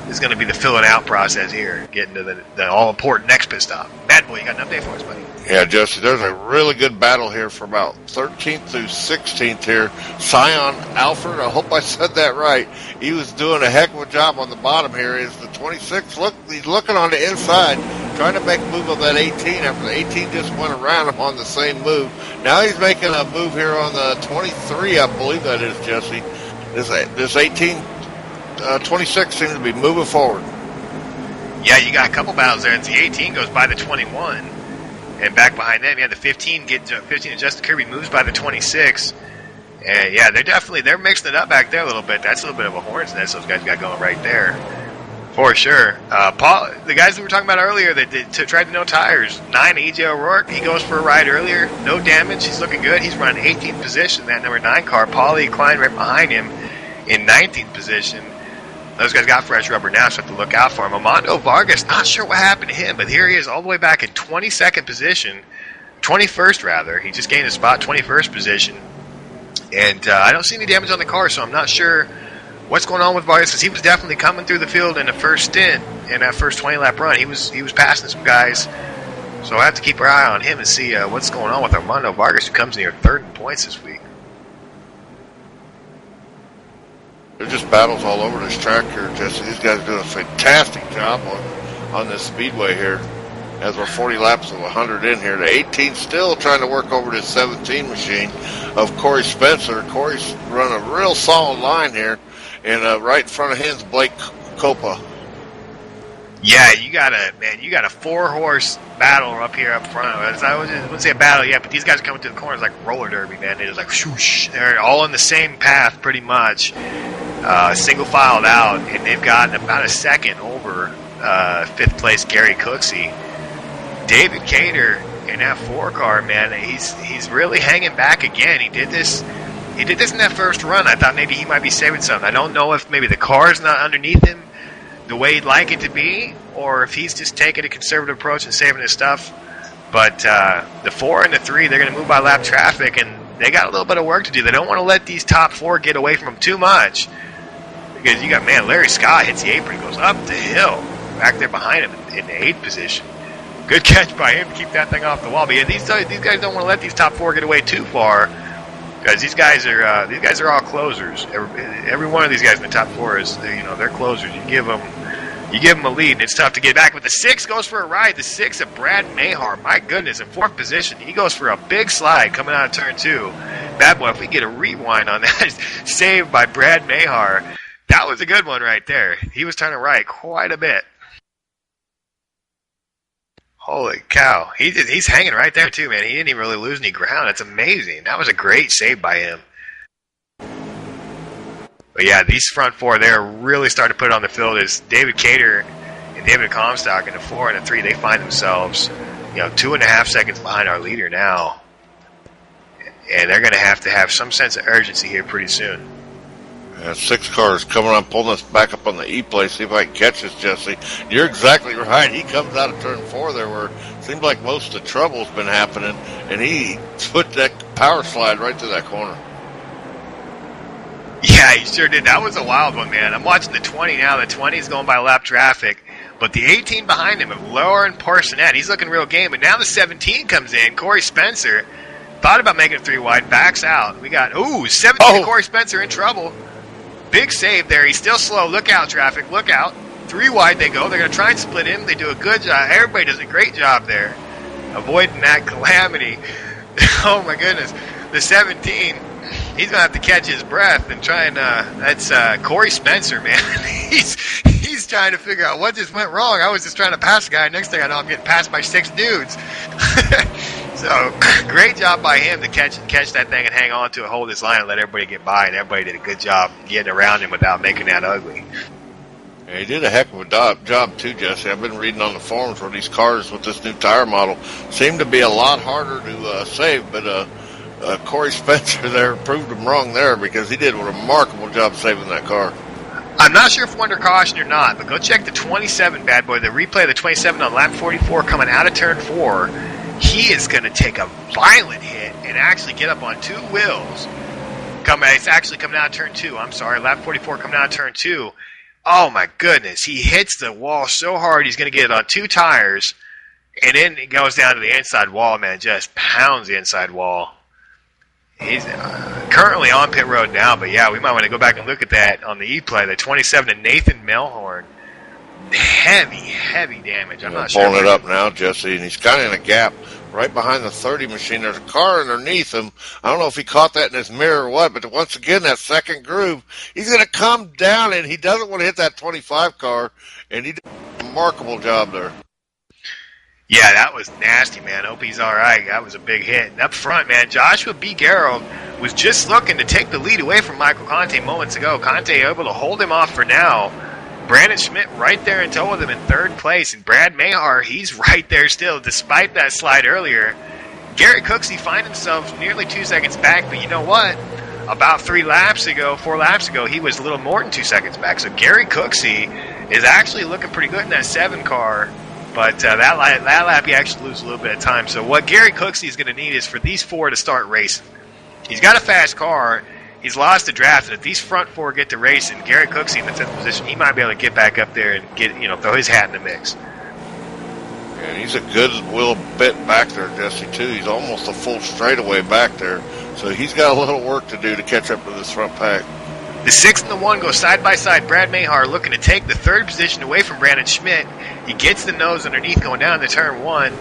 this is going to be the filling out process here, getting to the all important next pit stop. Bad boy, you got an update for us, buddy? Yeah, Jesse, there's a really good battle here for about 13th through 16th here. Sion Alford, I hope I said that right. He was doing a heck of a job on the bottom here. Is the 26? He's looking on the inside, trying to make a move on that 18 after the 18 just went around him on the same move. Now he's making a move here on the 23, I believe that is, Jesse. This 18, 26 seems to be moving forward. Yeah, you got a couple battles there. The 18 goes by the 21. And back behind them, the 15 and Justin Kirby moves by the 26. And yeah, they're mixing it up back there a little bit. That's a little bit of a hornet's nest those guys got going right there, for sure. Paul, the guys that we were talking about earlier that tried to no tires, 9 EJ O'Rourke, he goes for a ride earlier, no damage. He's looking good. He's running 18th position, that number 9 car. Paulie Klein right behind him in 19th position. Those guys got fresh rubber now, so have to look out for him. Armando Vargas, not sure what happened to him, but here he is all the way back in 22nd position. 21st, rather. He just gained a spot, 21st position. And I don't see any damage on the car, so I'm not sure what's going on with Vargas, because he was definitely coming through the field in the first stint, in that first 20-lap run. He was passing some guys, so I have to keep our eye on him and see what's going on with Armando Vargas, who comes in here 3rd in points this week. There's just battles all over this track here, Jesse. These guys are doing a fantastic job on this speedway here. As we're 40 laps of 100 in here. The 18 still trying to work over this 17 machine of Corey Spencer. Corey's running a real solid line here. And right in front of him is Blake Copa. Yeah, you got a 4-horse battle up here up front. I wouldn't say a battle yet, but these guys are coming through the corners like roller derby, man. They're just like swoosh. They're all on the same path pretty much. Single filed out, and they've gotten about a second over 5th place Gary Cooksey. David Cater in that 4 car, man, he's really hanging back again. He did this in that first run. I thought maybe he might be saving something. I don't know if maybe the car's not underneath him the way he'd like it to be, or if he's just taking a conservative approach and saving his stuff. But the 4 and the 3, they're going to move by lap traffic, and they got a little bit of work to do. They don't want to let these top 4 get away from them too much, because you got, Larry Scott hits the apron, goes up the hill, back there behind him in the 8th position. Good catch by him to keep that thing off the wall. But yeah, these guys don't want to let these top 4 get away too far, because these guys are all closers. Every one of these guys in the top 4 is, they're closers. You give them a lead, and it's tough to get back. But the 6 goes for a ride. The 6 of Brad Mayhar, my goodness, in 4th position. He goes for a big slide coming out of turn 2. Bad boy, if we get a rewind on that, saved by Brad Mayhar. That was a good one right there. He was turning right quite a bit. Holy cow. He's hanging right there too, man. He didn't even really lose any ground. It's amazing. That was a great save by him. But yeah, these front four, they're really starting to put it on the field. As David Cater and David Comstock in the 4 and the 3, they find themselves, 2.5 seconds behind our leader now. And they're going to have some sense of urgency here pretty soon. Yeah, 6 cars coming on, pulling us back up on the E-play. See if I can catch this, Jesse. You're exactly right. He comes out of turn 4 there where it seems like most of the trouble's been happening, and he put that power slide right through that corner. Yeah, he sure did. That was a wild one, man. I'm watching the 20 now. The 20 is going by lap traffic, but the 18 behind him, Lauren Parsonet, he's looking real game. But now the 17 comes in. Corey Spencer thought about making it 3 wide, backs out. We got, 17 Corey Spencer in trouble. Big save there. He's still slow. Look out, traffic. Look out. 3 wide they go. They're going to try and split him. They do a good job. Everybody does a great job there, avoiding that calamity. Oh, my goodness. The 17, he's going to have to catch his breath and try and, that's Corey Spencer, man. He's trying to figure out what just went wrong. I was just trying to pass a guy. Next thing I know, I'm getting passed by 6 dudes. So, great job by him to catch that thing and hang on to it, hold his line, and let everybody get by. And everybody did a good job getting around him without making that ugly. Yeah, he did a heck of a job too, Jesse. I've been reading on the forums where these cars with this new tire model seem to be a lot harder to save, but Corey Spencer there proved him wrong there because he did a remarkable job saving that car. I'm not sure if we're under caution or not, but go check the 27 bad boy, the replay of the 27 on lap 44 coming out of turn 4. He is going to take a violent hit and actually get up on 2 wheels. It's actually coming out of turn 2. I'm sorry, lap 44 coming out of turn 2. Oh my goodness, he hits the wall so hard he's going to get it on 2 tires, and then it goes down to the inside wall, man, just pounds the inside wall. He's currently on pit road now, but yeah, we might want to go back and look at that on the E-play. The 27 to Nathan Melhorn. Heavy damage. I'm not sure. Pulling it up now, Jesse, and he's kind of in a gap right behind the 30 machine. There's a car underneath him. I don't know if he caught that in his mirror or what, but once again, that second groove, he's going to come down, and he doesn't want to hit that 25 car, and he did a remarkable job there. Yeah, that was nasty, man. Hope he's all right. That was a big hit. And up front, man, Joshua B. Gerald was just looking to take the lead away from Michael Conte moments ago. Conte able to hold him off for now. Brandon Schmidt right there in tow with him in 3rd place. And Brad Mayhar, he's right there still, despite that slide earlier. Garrett Cooksey find himself nearly 2 seconds back, but you know what? About 4 laps ago, he was a little more than 2 seconds back. So Gary Cooksey is actually looking pretty good in that 7 car. But that lap, he actually loses a little bit of time. So what Gary Cooksey is going to need is for these 4 to start racing. He's got a fast car. He's lost the draft, and if these front 4 get to racing, Gary Cooksey in the 5th position, he might be able to get back up there and get throw his hat in the mix. And he's a good little bit back there, Jesse, too. He's almost a full straightaway back there. So he's got a little work to do to catch up to this front pack. The 6 and the 1 go side by side. Brad Mayhar looking to take the 3rd position away from Brandon Schmidt. He gets the nose underneath going down to turn 1.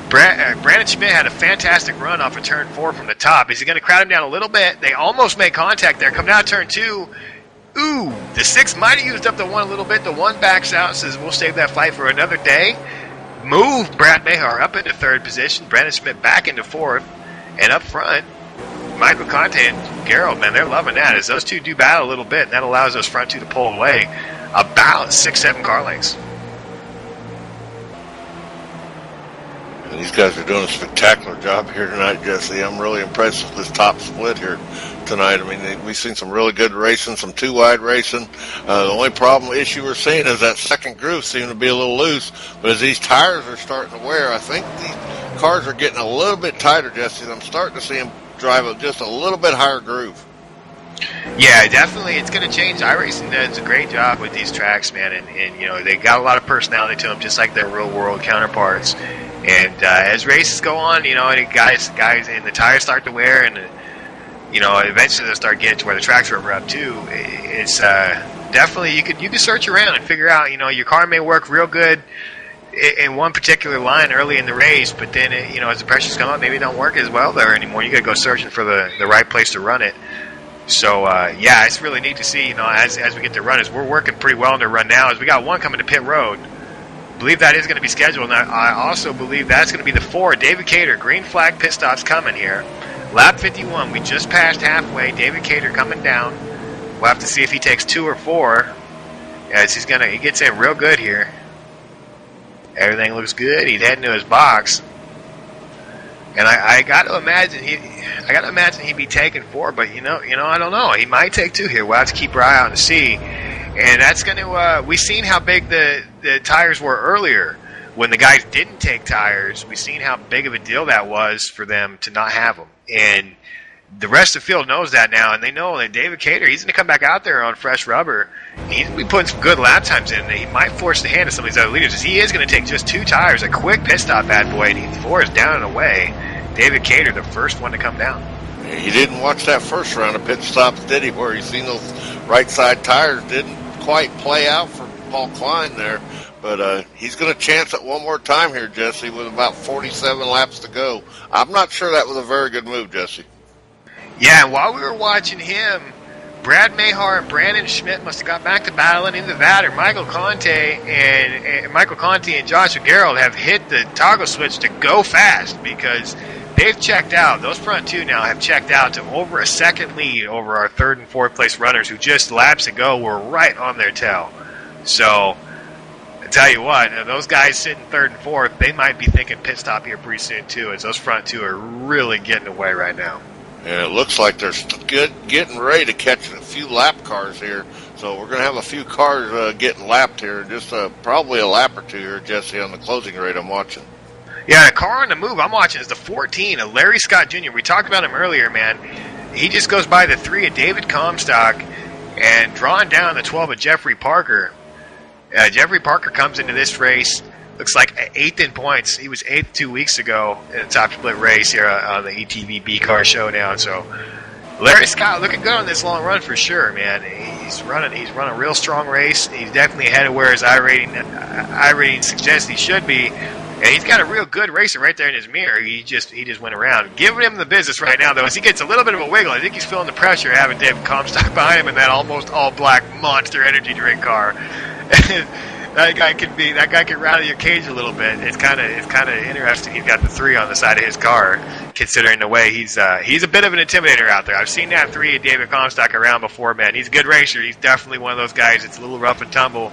Brandon Schmidt had a fantastic run off of turn 4 from the top. Is he going to crowd him down a little bit? They almost make contact there. Come down to turn 2. Ooh, the 6 might have used up the 1 a little bit. The 1 backs out and says, we'll save that fight for another day. Move Brad Mayhar up into 3rd position. Brandon Schmidt back into 4th. And up front, Michael Conte and Gerald, man, they're loving that. As those 2 do battle a little bit, and that allows those front 2 to pull away about 6-7 car lengths. And these guys are doing a spectacular job here tonight, Jesse. I'm really impressed with this top split here tonight. I mean, we've seen some really good racing, some 2-wide racing. The only issue we're seeing is that second groove seems to be a little loose. But as these tires are starting to wear, I think these cars are getting a little bit tighter, Jesse. And I'm starting to see them drive just a little bit higher groove. Yeah, definitely. It's going to change. iRacing does a great job with these tracks, man. And they got a lot of personality to them, just like their real-world counterparts. And as races go on, and guys, and the tires start to wear, and eventually they'll start getting to where the tracks rubber up too. It's definitely you can search around and figure out. Your car may work real good in one particular line early in the race, but then as the pressures come up, maybe it don't work as well there anymore. You got to go searching for the right place to run it. So, yeah, it's really neat to see, as we get to run, as we're working pretty well in the run now, as we got one coming to pit road. I believe that is going to be scheduled, and I also believe that's going to be the 4. David Cater, green flag pit stops coming here. Lap 51, we just passed halfway. David Cater coming down. We'll have to see if he takes 2 or 4, as he gets in real good here. Everything looks good. He's heading to his box. And I got to imagine he'd be taking 4, but I don't know. He might take 2 here. We'll have to keep our eye out and see. And that's going to. We've seen how big the tires were earlier when the guys didn't take tires. We've seen how big of a deal that was for them to not have them. And the rest of the field knows that now, and they know that David Cater, he's going to come back out there on fresh rubber. He's going to be putting some good lap times in. He might force the hand of some of these other leaders, as he is going to take just 2 tires, a quick pit stop bad boy, and 4 is down and away. David Cater, the first one to come down. He didn't watch that first round of pit stops, did he, where he seen those right side tires didn't quite play out for Paul Klein there. But he's going to chance it one more time here, Jesse, with about 47 laps to go. I'm not sure that was a very good move, Jesse. Yeah, and while we were watching him, Brad Mahar and Brandon Schmidt must have got back to battling into that, or Michael Conte and Joshua Gerald have hit the toggle switch to go fast, because they've checked out. Those front 2 now have checked out to over a second lead over our 3rd and 4th place runners, who just laps ago were right on their tail. So, I tell you what, those guys sitting 3rd and 4th, they might be thinking pit stop here pretty soon too, as those front 2 are really getting away right now. And it looks like they're getting ready to catch a few lap cars here. So we're going to have a few cars getting lapped here. Just probably a lap or 2 here, Jesse, on the closing rate I'm watching. Yeah, the car on the move I'm watching is the 14 of Larry Scott Jr. We talked about him earlier, man. He just goes by the 3 of David Comstock and drawing down the 12 of Jeffrey Parker. Jeffrey Parker comes into this race, looks like 8th in points. He was 8th 2 weeks ago in the top split race here on the ETV car Showdown. So Larry Scott looking good on this long run for sure, man. He's running a real strong race. He's definitely ahead of where his I rating suggests he should be. And he's got a real good racer right there in his mirror. He just went around. Giving him the business right now, though, as he gets a little bit of a wiggle. I think he's feeling the pressure having David Comstock behind him in that almost all-black Monster energy drink car. That guy can rattle your cage a little bit. It's kind of interesting. He's got the 3 on the side of his car, considering the way he's a bit of an intimidator out there. I've seen that 3 of David Comstock around before, man. He's a good racer. He's definitely one of those guys that's a little rough and tumble,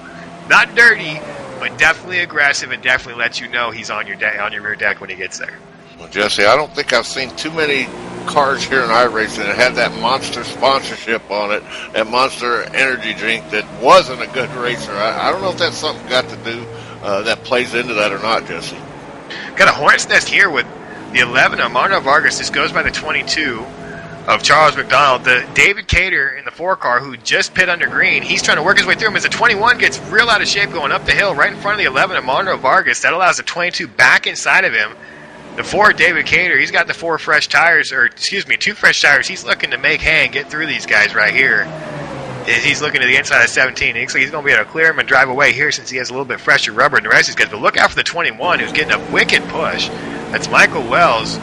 not dirty, but definitely aggressive, and definitely lets you know he's on your rear deck when he gets there. Well, Jesse, I don't think I've seen too many cars here in iRacing that had that Monster sponsorship on it, that Monster energy drink that wasn't a good racer. I don't know if that's something got to do that plays into that or not, Jesse. Got a hornet's nest here with the 11 of Armando Vargas. This goes by the 22 of Charles McDonald. The David Cater in the 4 car, who just pit under green, he's trying to work his way through him as the 21 gets real out of shape going up the hill right in front of the 11 of Armando Vargas. That allows the 22 back inside of him. The 4, David Cater, he's got the 2 fresh tires. He's looking to make hay and get through these guys right here. He's looking to the inside of 17. He looks like he's going to be able to clear him and drive away here, since he has a little bit fresher rubber than the rest of these guys. But look out for the 21, who's getting a wicked push. That's Michael Wells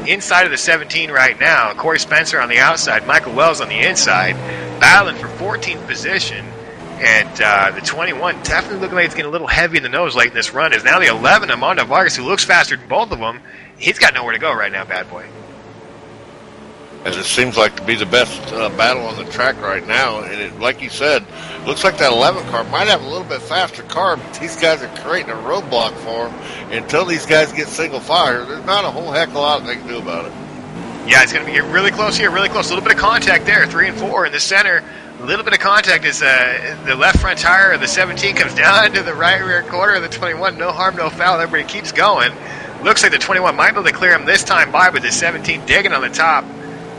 inside of the 17 right now. Corey Spencer on the outside, Michael Wells on the inside, battling for 14th position. And the 21 definitely looking like it's getting a little heavy in the nose late in this run. Is now the 11, Armando Vargas, who looks faster than both of them. He's got nowhere to go right now, bad boy. As it seems like to be the best battle on the track right now. And it, like you said, looks like that 11 car might have a little bit faster car, but these guys are creating a roadblock for them. Until these guys get single fire, there's not a whole heck of a lot they can do about it. Yeah, it's going to be really close here, really close. A little bit of contact there, 3 and 4 in the center. A little bit of contact as the left front tire of the 17 comes down to the right rear quarter of the 21. No harm, no foul. Everybody keeps going. Looks like the 21 might be able to clear him this time by, with the 17 digging on the top.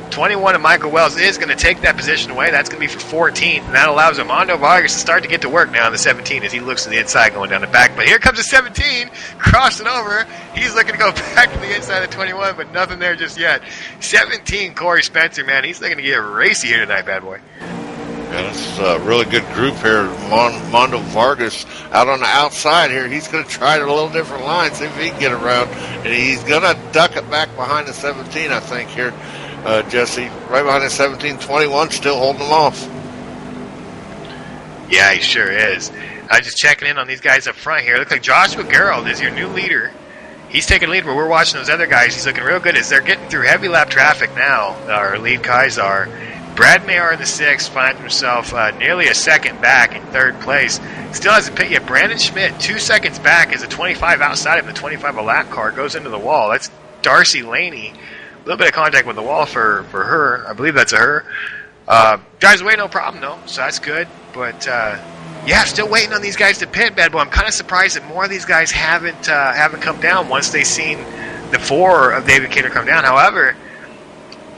21 of Michael Wells is going to take that position away. That's going to be for 14th, and that allows Armando Vargas to start to get to work now on the 17 as he looks to the inside going down the back. But here comes the 17, crossing over. He's looking to go back to the inside of 21, but nothing there just yet. 17, Corey Spencer, man. He's looking to get racy here tonight, bad boy. Yeah, this is a really good group here. Mondo Vargas out on the outside here. He's going to try a little different line, see if he can get around. And he's going to duck it back behind the 17, I think, here. Jesse. Right behind the 1721, still holding them off. Yeah, he sure is. I'm just checking in on these guys up front here. Looks like Joshua Gerald is your new leader. He's taking lead where we're watching those other guys. He's looking real good as they're getting through heavy lap traffic now. Our lead guys are. Brad Mayer in the 6th finds himself nearly a second back in 3rd place. Still hasn't pit yet. Brandon Schmidt 2 seconds back as a 25 outside of the 25 a lap car goes into the wall. That's Darcy Laney. A little bit of contact with the wall for her. I believe that's a her. Drives away no problem though, so that's good. But yeah, still waiting on these guys to pit, Bad Boy. I'm kind of surprised that more of these guys haven't come down once they've seen the 4 of David Cater come down. However,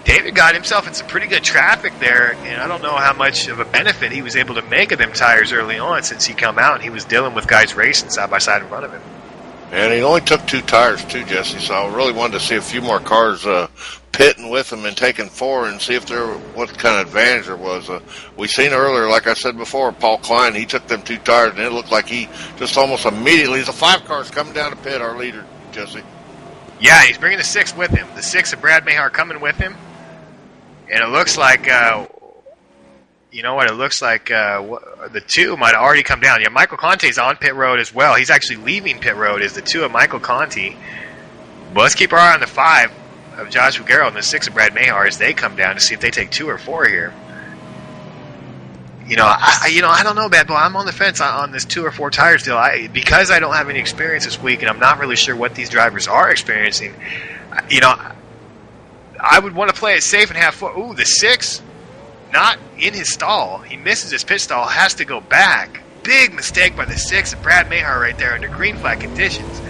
David got himself in some pretty good traffic there, and I don't know how much of a benefit he was able to make of them tires early on since he come out and he was dealing with guys racing side by side in front of him. And he only took 2 tires too, Jesse, so I really wanted to see a few more cars pitting with him and taking 4 and see if what kind of advantage there was. We seen earlier, like I said before, Paul Klein, he took them 2 tires, and it looked like he just almost immediately, the 5 cars coming down to pit, our leader, Jesse. Yeah, he's bringing the 6 with him. The 6 of Brad Mahar coming with him. And it looks like, you know what, it looks like the 2 might have already come down. Yeah, Michael Conte's on pit road as well. He's actually leaving pit road as the 2 of Michael Conte. But let's keep our eye on the 5 of Joshua Garrell and the 6 of Brad Mahar as they come down to see if they take 2 or 4 here. I don't know, Bad Boy. I'm on the fence on this 2 or 4 tires deal. Because I don't have any experience this week and I'm not really sure what these drivers are experiencing, I would want to play it safe and have 4. Ooh, the 6, not in his stall. He misses his pit stall, has to go back. Big mistake by the 6 of Brad Mahar right there under green flag conditions.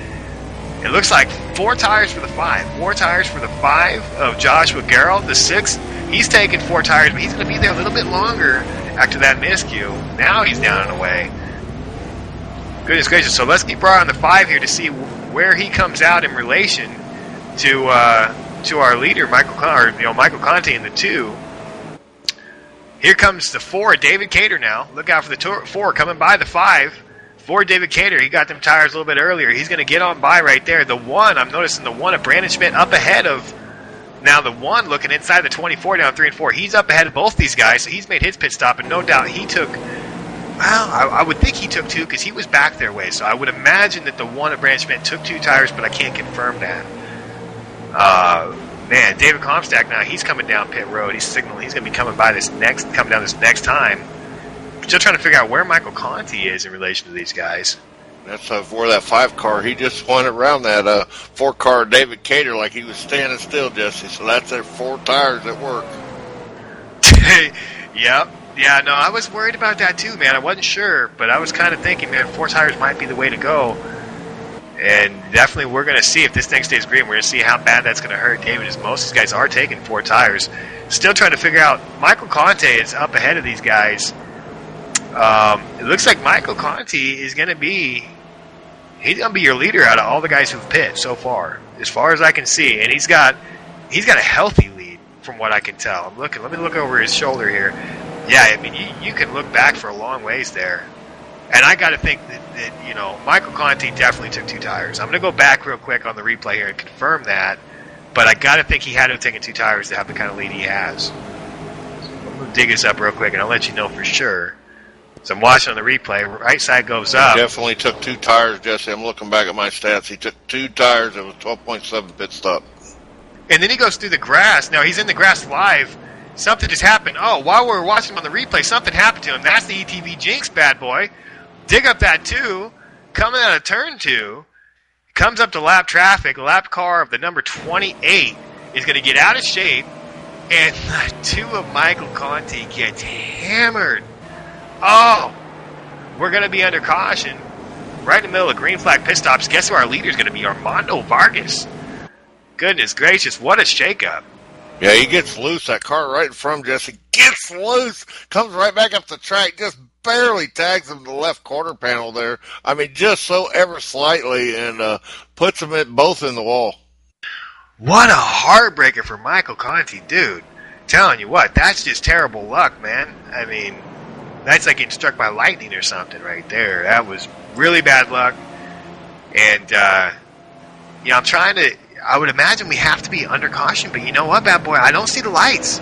It looks like 4 tires for the 5. 4 tires for the 5 of Joshua Gerald. The 6, he's taking 4 tires, but he's going to be there a little bit longer after that miscue. Now he's down and away. Goodness gracious. So let's keep our eye on the 5 here to see where he comes out in relation to our leader, Michael Conte in the 2. Here comes the 4, David Cater now. Look out for the 4 coming by the 5. For David Cater, he got them tires a little bit earlier. He's going to get on by right there. The 1, I'm noticing the 1 of Brandon Schmidt up ahead of, now the 1 looking inside the 24 down 3 and 4. He's up ahead of both these guys, so he's made his pit stop, and no doubt he took, I would think he took 2 because he was back their way. So I would imagine that the 1 of Brandon Schmidt took 2 tires, but I can't confirm that. Man, David Comstock now, he's coming down pit road. He's signaling he's going to be coming down this next time. Still trying to figure out where Michael Conte is in relation to these guys. That's for that 5 car. He just went around that 4 car David Cater like he was standing still, Jesse. So that's their 4 tires at work. Yep. Yeah, no, I was worried about that too, man. I wasn't sure, but I was kind of thinking, man, 4 tires might be the way to go. And definitely we're going to see if this thing stays green. We're going to see how bad that's going to hurt David, as most of these guys are taking 4 tires. Still trying to figure out, Michael Conte is up ahead of these guys. It looks like Michael Conte is going to be your leader out of all the guys who've pit so far as I can see. And he's got a healthy lead from what I can tell. I'm looking. Let me look over his shoulder here. Yeah, I mean, you can look back for a long ways there. And I got to think that Michael Conte definitely took 2 tires. I'm going to go back real quick on the replay here and confirm that. But I got to think he had to have taken 2 tires to have the kind of lead he has. So I'm going to dig this up real quick, and I'll let you know for sure. So I'm watching on the replay. Right side goes up. He definitely took 2 tires, Jesse. I'm looking back at my stats. He took 2 tires. It was 12.7 pit stop. And then he goes through the grass. Now, he's in the grass live. Something just happened. Oh, while we were watching him on the replay, something happened to him. That's the ETV jinx, Bad Boy. Dig up that 2. Coming out of turn 2. Comes up to lap traffic. Lap car of the number 28 is going to get out of shape. And the 2 of Michael Conte gets hammered. Oh, we're going to be under caution. Right in the middle of green flag pit stops. Guess who our leader is going to be? Armando Vargas. Goodness gracious, what a shakeup. Yeah, he gets loose. That car right in front of Jesse gets loose. Comes right back up the track. Just barely tags him to the left quarter panel there. I mean, just so ever slightly, and puts them both in the wall. What a heartbreaker for Michael Conte, dude. Telling you what, that's just terrible luck, man. I mean, that's like getting struck by lightning or something right there. That was really bad luck. And, I'm trying to I would imagine we have to be under caution. But you know what, bad boy? I don't see the lights.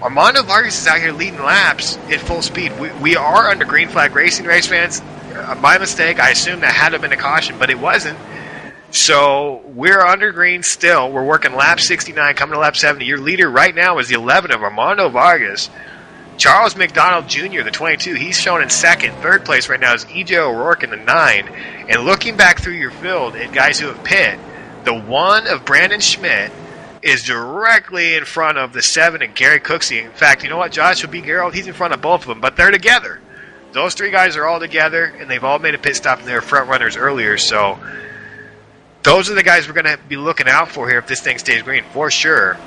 Armando Vargas is out here leading laps at full speed. We are under green flag racing, race fans. My mistake. I assumed that had to have been a caution, but it wasn't. So we're under green still. We're working lap 69, coming to lap 70. Your leader right now is the 11 of Armando Vargas. Charles McDonald Jr., the 22, he's shown in second. Third place right now is E.J. O'Rourke in the 9. And looking back through your field at guys who have pit, the 1 of Brandon Schmidt is directly in front of the 7 of Gary Cooksey. In fact, you know what? Joshua B. Gerald, he's in front of both of them, but they're together. Those 3 guys are all together, and they've all made a pit stop, and they were front runners earlier. So those are the guys we're going to be looking out for here if this thing stays green, for sure.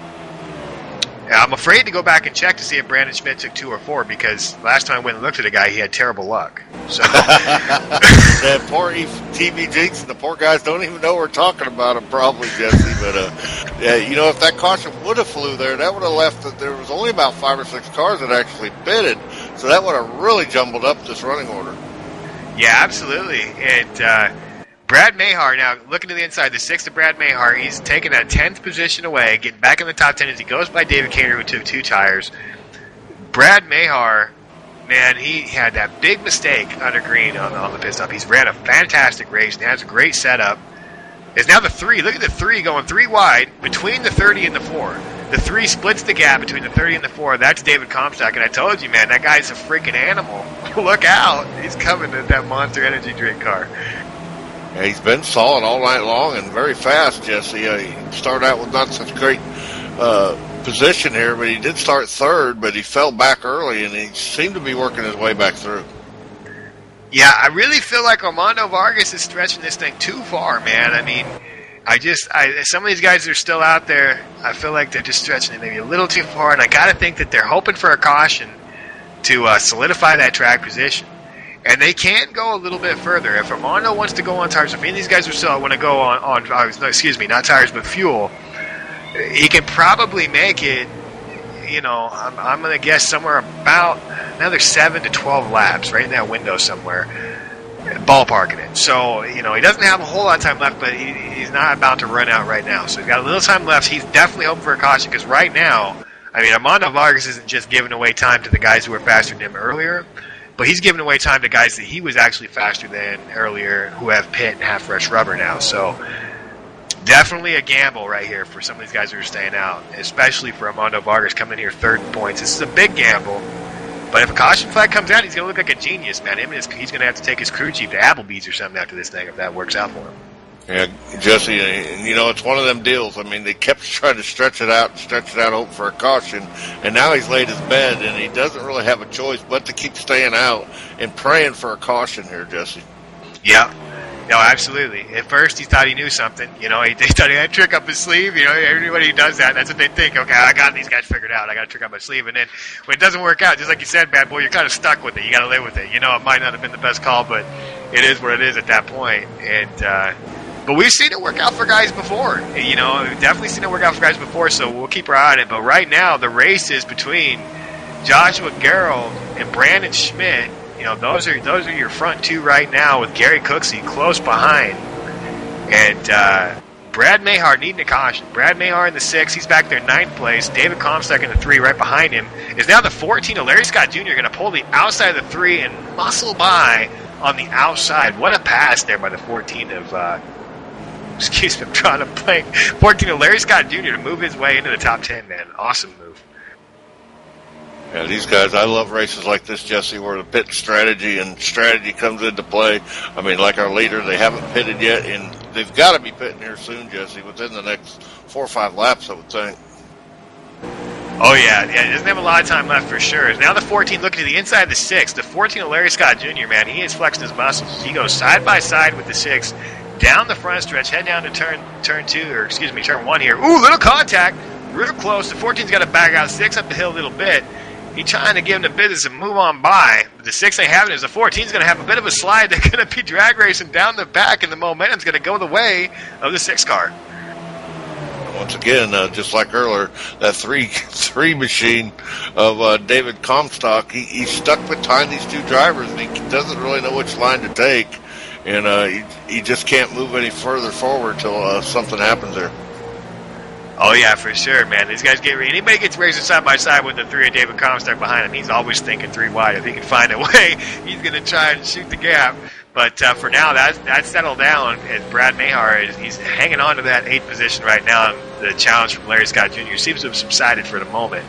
I'm afraid to go back and check to see if Brandon Schmidt took 2 or 4, because last time I went and looked at the guy, he had terrible luck. So that poor TV Jinx and the poor guys don't even know we're talking about him, probably, Jesse. But yeah, you know, if that caution would have flew there, that would have left that there was only about 5 or 6 cars that actually pitted, so that would have really jumbled up this running order. Yeah, absolutely. And Brad Mahar, now looking to the inside, the 6th of Brad Mahar, he's taking that 10th position away, getting back in the top 10 as he goes by David Cater, who took 2 tires. Brad Mahar, man, he had that big mistake under green on the pit stop. He's ran a fantastic race and has a great setup. It's now the 3. Look at the 3 going 3 wide between the 30 and the 4. The 3 splits the gap between the 30 and the 4. That's David Comstock. And I told you, man, that guy's a freaking animal. Look out. He's coming to that Monster Energy drink car. Yeah, he's been solid all night long and very fast, Jesse. He started out with not such great position here, but he did start 3rd, but he fell back early, and he seemed to be working his way back through. Yeah, I really feel like Armando Vargas is stretching this thing too far, man. I mean, some of these guys that are still out there, I feel like they're just stretching it maybe a little too far, and I got to think that they're hoping for a caution to solidify that track position. And they can go a little bit further. If Armando wants to go on tires, if any of these guys are still want to go on not tires, but fuel, he can probably make it, you know, I'm going to guess somewhere about another 7 to 12 laps, right in that window somewhere, ballparking it. So, you know, he doesn't have a whole lot of time left, but he's not about to run out right now. So he's got a little time left. He's definitely hoping for a caution, because right now, I mean, Armando Vargas isn't just giving away time to the guys who were faster than him earlier, but he's giving away time to guys that he was actually faster than earlier who have pit and have fresh rubber now. So definitely a gamble right here for some of these guys who are staying out, especially for Armando Vargas coming in here 3rd in points. This is a big gamble. But if a caution flag comes out, he's going to look like a genius, man. He's going to have to take his crew chief to Applebee's or something after this thing if that works out for him. Yeah, Jesse, you know, it's one of them deals. I mean, they kept trying to stretch it out, hoping for a caution, and now he's laid his bed, and he doesn't really have a choice but to keep staying out and praying for a caution here, Jesse. Yeah. No, absolutely. At first, he thought he knew something. You know, he thought he had a trick up his sleeve. You know, everybody who does that, that's what they think. Okay, I got these guys figured out. I got a trick up my sleeve. And then when it doesn't work out, just like you said, bad boy, you're kind of stuck with it. You got to live with it. You know, it might not have been the best call, but it is what it is at that point. And but we've seen it work out for guys before. You know, we've definitely seen it work out for guys before, so we'll keep our eye on it. But right now, the race is between Joshua Gerald and Brandon Schmidt. You know, those are your front 2 right now, with Gary Cooksey close behind. And Brad Mahar needing a caution. Brad Mahar in the 6, he's back there 9th place. David Comstock in the 3 right behind him. Is now the 14 of Larry Scott Jr. going to pull the outside of the 3 and muscle by on the outside. What a pass there by the 14 of excuse me, I'm trying to play 14 of Larry Scott Jr. to move his way into the top 10, man. Awesome move. Yeah, these guys, I love races like this, Jesse, where the pit strategy comes into play. I mean, like our leader, they haven't pitted yet, and they've got to be pitting here soon, Jesse, within the next 4 or 5 laps, I would think. Oh, yeah, he doesn't have a lot of time left for sure. Now the 14 looking to the inside of the 6. The 14 of Larry Scott Jr., man, he is flexing his muscles. He goes side by side with the 6. Down the front stretch, head down to turn 1 here. Ooh, little contact, real close. The 14's got to back out 6 up the hill a little bit. He's trying to give him the business and move on by. But the 6 they have it is the 14's going to have a bit of a slide. They're going to be drag racing down the back, and the momentum's going to go the way of the 6 car. Once again, just like earlier, that three machine of David Comstock, he's stuck behind these 2 drivers, and he doesn't really know which line to take. and he just can't move any further forward till something happens there. Oh yeah, for sure, man. These guys anybody gets racing side by side with the 3 of David Comstock behind him, he's always thinking 3 wide. If he can find a way, he's going to try and shoot the gap. But for now, that's settled down, and Brad Mahar he's hanging on to that 8th position right now. The challenge from Larry Scott Jr. seems to have subsided for the moment,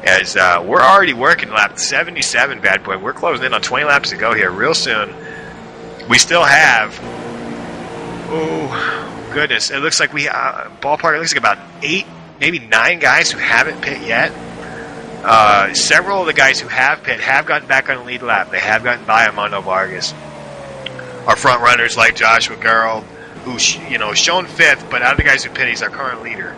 as we're already working lap 77, bad boy. We're closing in on 20 laps to go here real soon. We still have, oh goodness, it looks like we ballpark. It looks like about 8, maybe 9 guys who haven't pit yet. Several of the guys who have pit have gotten back on the lead lap. They have gotten by Armando Vargas. Our front runners like Joshua Gerald, who's shown 5th, but out of the guys who pit, he's our current leader.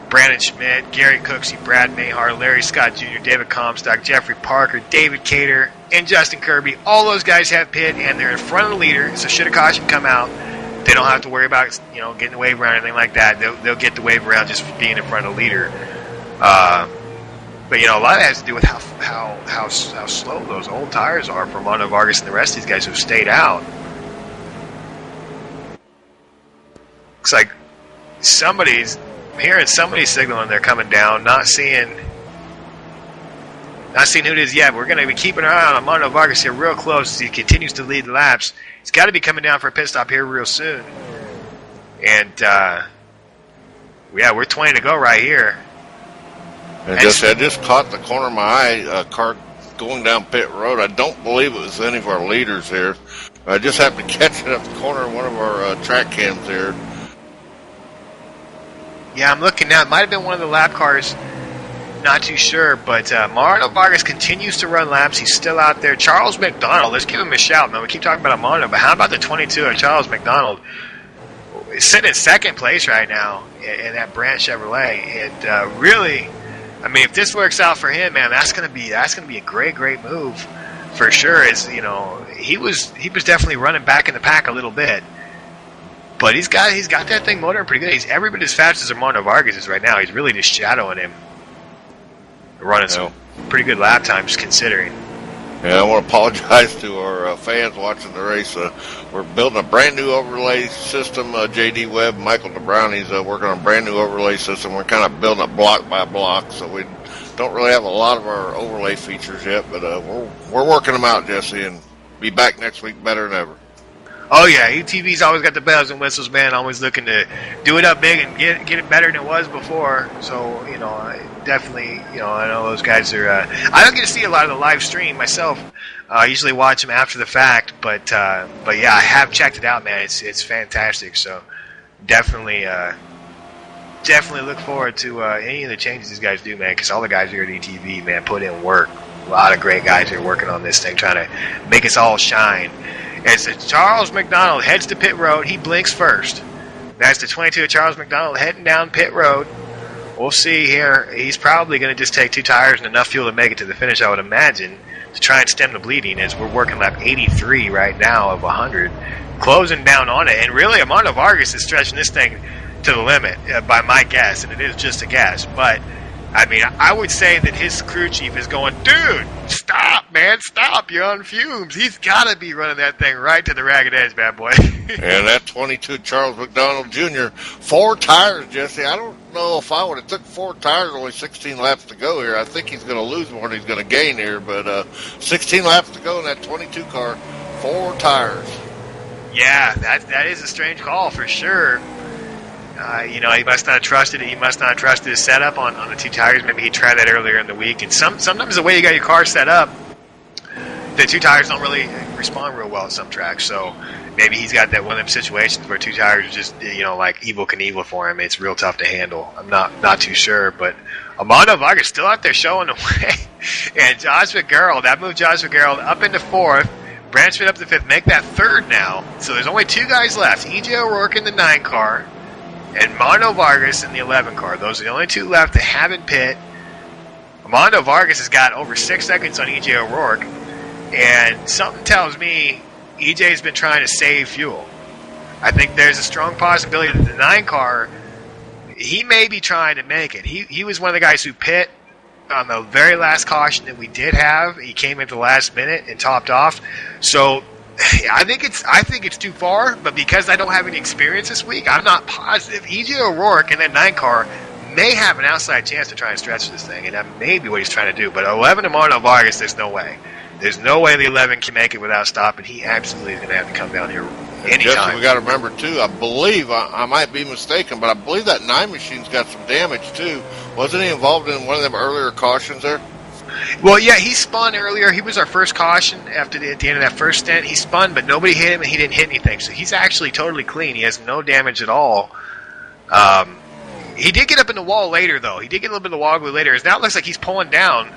Brandon Schmidt, Gary Cooksey, Brad Mahar, Larry Scott Jr., David Comstock, Jeffrey Parker, David Cater, and Justin Kirby. All those guys have pit, and they're in front of the leader, so should a caution come out, they don't have to worry about getting the wave around or anything like that. They'll get the wave around just for being in front of the leader. But a lot of that has to do with how slow those old tires are for Armando Vargas and the rest of these guys who've stayed out. Looks like I'm hearing somebody signaling they're coming down. Not seeing who it is yet. We're going to be keeping an eye on Armando Vargas here real close as he continues to lead laps. He's got to be coming down for a pit stop here real soon. And we're 20 to go right here. I just caught the corner of my eye, a car going down pit road. I don't believe it was any of our leaders here. I just happened to catch it at the corner of one of our track cams there. Yeah, I'm looking now. It might have been one of the lap cars. Not too sure, but Armando Vargas continues to run laps. He's still out there. Charles McDonald, let's give him a shout, man. We keep talking about Armando, but how about the 22 of Charles McDonald? He's sitting in 2nd place right now in that Brandt Chevrolet, and really, I mean, if this works out for him, man, that's gonna be a great move for sure. As he was definitely running back in the pack a little bit. But he's got that thing motoring pretty good. He's every bit as fast as Armando Vargas is right now. He's really just shadowing him. Running some pretty good lap times considering. Yeah, I want to apologize to our fans watching the race. We're building a brand new overlay system. J.D. Webb, Michael DeBrown, he's working on a brand new overlay system. We're kind of building it block by block, so we don't really have a lot of our overlay features yet, but we're working them out, Jesse, and be back next week better than ever. Oh yeah, UTV's always got the bells and whistles, man. Always looking to do it up big and get it better than it was before. So definitely, I know those guys are. I don't get to see a lot of the live stream myself. I usually watch them after the fact, but yeah, I have checked it out, man. It's fantastic. So definitely look forward to any of the changes these guys do, man. Because all the guys here at ETV, man, put in work. A lot of great guys here working on this thing, trying to make us all shine. And so Charles McDonald heads to pit road. He blinks first. That's the 22 of Charles McDonald heading down pit road. We'll see here. He's probably going to just take 2 tires and enough fuel to make it to the finish, I would imagine, to try and stem the bleeding, as we're working lap 83 right now of 100. Closing down on it. And really, Armando Vargas is stretching this thing to the limit, by my guess. And it is just a guess. But I mean, I would say that his crew chief is going, dude, stop, man, stop. You're on fumes. He's got to be running that thing right to the ragged edge, bad boy. And that 22 Charles McDonald Jr., 4 tires, Jesse. I don't know if I would have took 4 tires, only 16 laps to go here. I think he's going to lose more than he's going to gain here, but 16 laps to go in that 22 car, 4 tires. Yeah, that is a strange call for sure. He must not have trusted it. He must not have trusted his setup on the 2 tires. Maybe he tried that earlier in the week. And sometimes the way you got your car set up, the 2 tires don't really respond real well at some tracks. So maybe he's got that one of them situations where 2 tires are just, like Evel Knievel for him. It's real tough to handle. I'm not too sure. But Armando Vargas still out there showing the way. And Joshua Gerald, that moved Joshua Gerald up into 4th. Bransford up to 5th. Make that 3rd now. So there's only 2 guys left. E.J. O'Rourke in the 9 car. And Armando Vargas in the 11 car. Those are the only 2 left that haven't pit. Armando Vargas has got over 6 seconds on E.J. O'Rourke. And something tells me E.J.'s been trying to save fuel. I think there's a strong possibility that the 9 car, he may be trying to make it. He was one of the guys who pit on the very last caution that we did have. He came at the last minute and topped off. So I think it's too far, but because I don't have any experience this week, I'm not positive. EJ O'Rourke in that 9 car may have an outside chance to try and stretch this thing, and that may be what he's trying to do. But 11 to Armando Vargas, there's no way. There's no way the 11 can make it without stopping. He absolutely is going to have to come down here anytime. Jesse, we got to remember, too, I believe, I might be mistaken, but I believe that 9 machine's got some damage, too. Wasn't he involved in one of them earlier cautions there? Well, yeah, he spun earlier. He was our first caution at the end of that first stint. He spun, but nobody hit him, and he didn't hit anything. So he's actually totally clean. He has no damage at all. He did get up in the wall later, though. He did get a little bit of the wall later. Now it looks like he's pulling down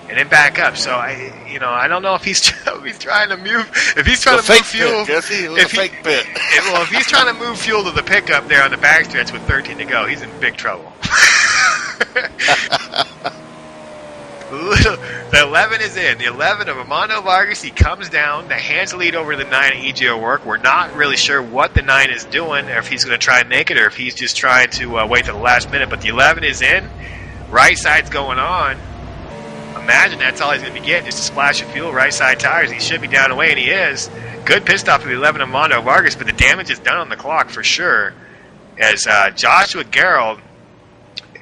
and then back up. So I don't know if he's trying to move. If he's trying to move fuel, pit, Jesse, it was a fake pit. Well, if he's trying to move fuel to the pickup there on the backstretch with 13 to go, he's in big trouble. The 11 is in. The 11 of Armando Vargas, he comes down. The hands lead over the 9 at EJ O'Rourke. We're not really sure what the 9 is doing, or if he's going to try and make it, or if he's just trying to wait till the last minute. But the 11 is in. Right side's going on. Imagine that's all he's going to be getting, just a splash of fuel, right side tires. He should be down away, and he is. Good pit stop of the 11 of Armando Vargas, but the damage is done on the clock for sure. As Joshua Gerald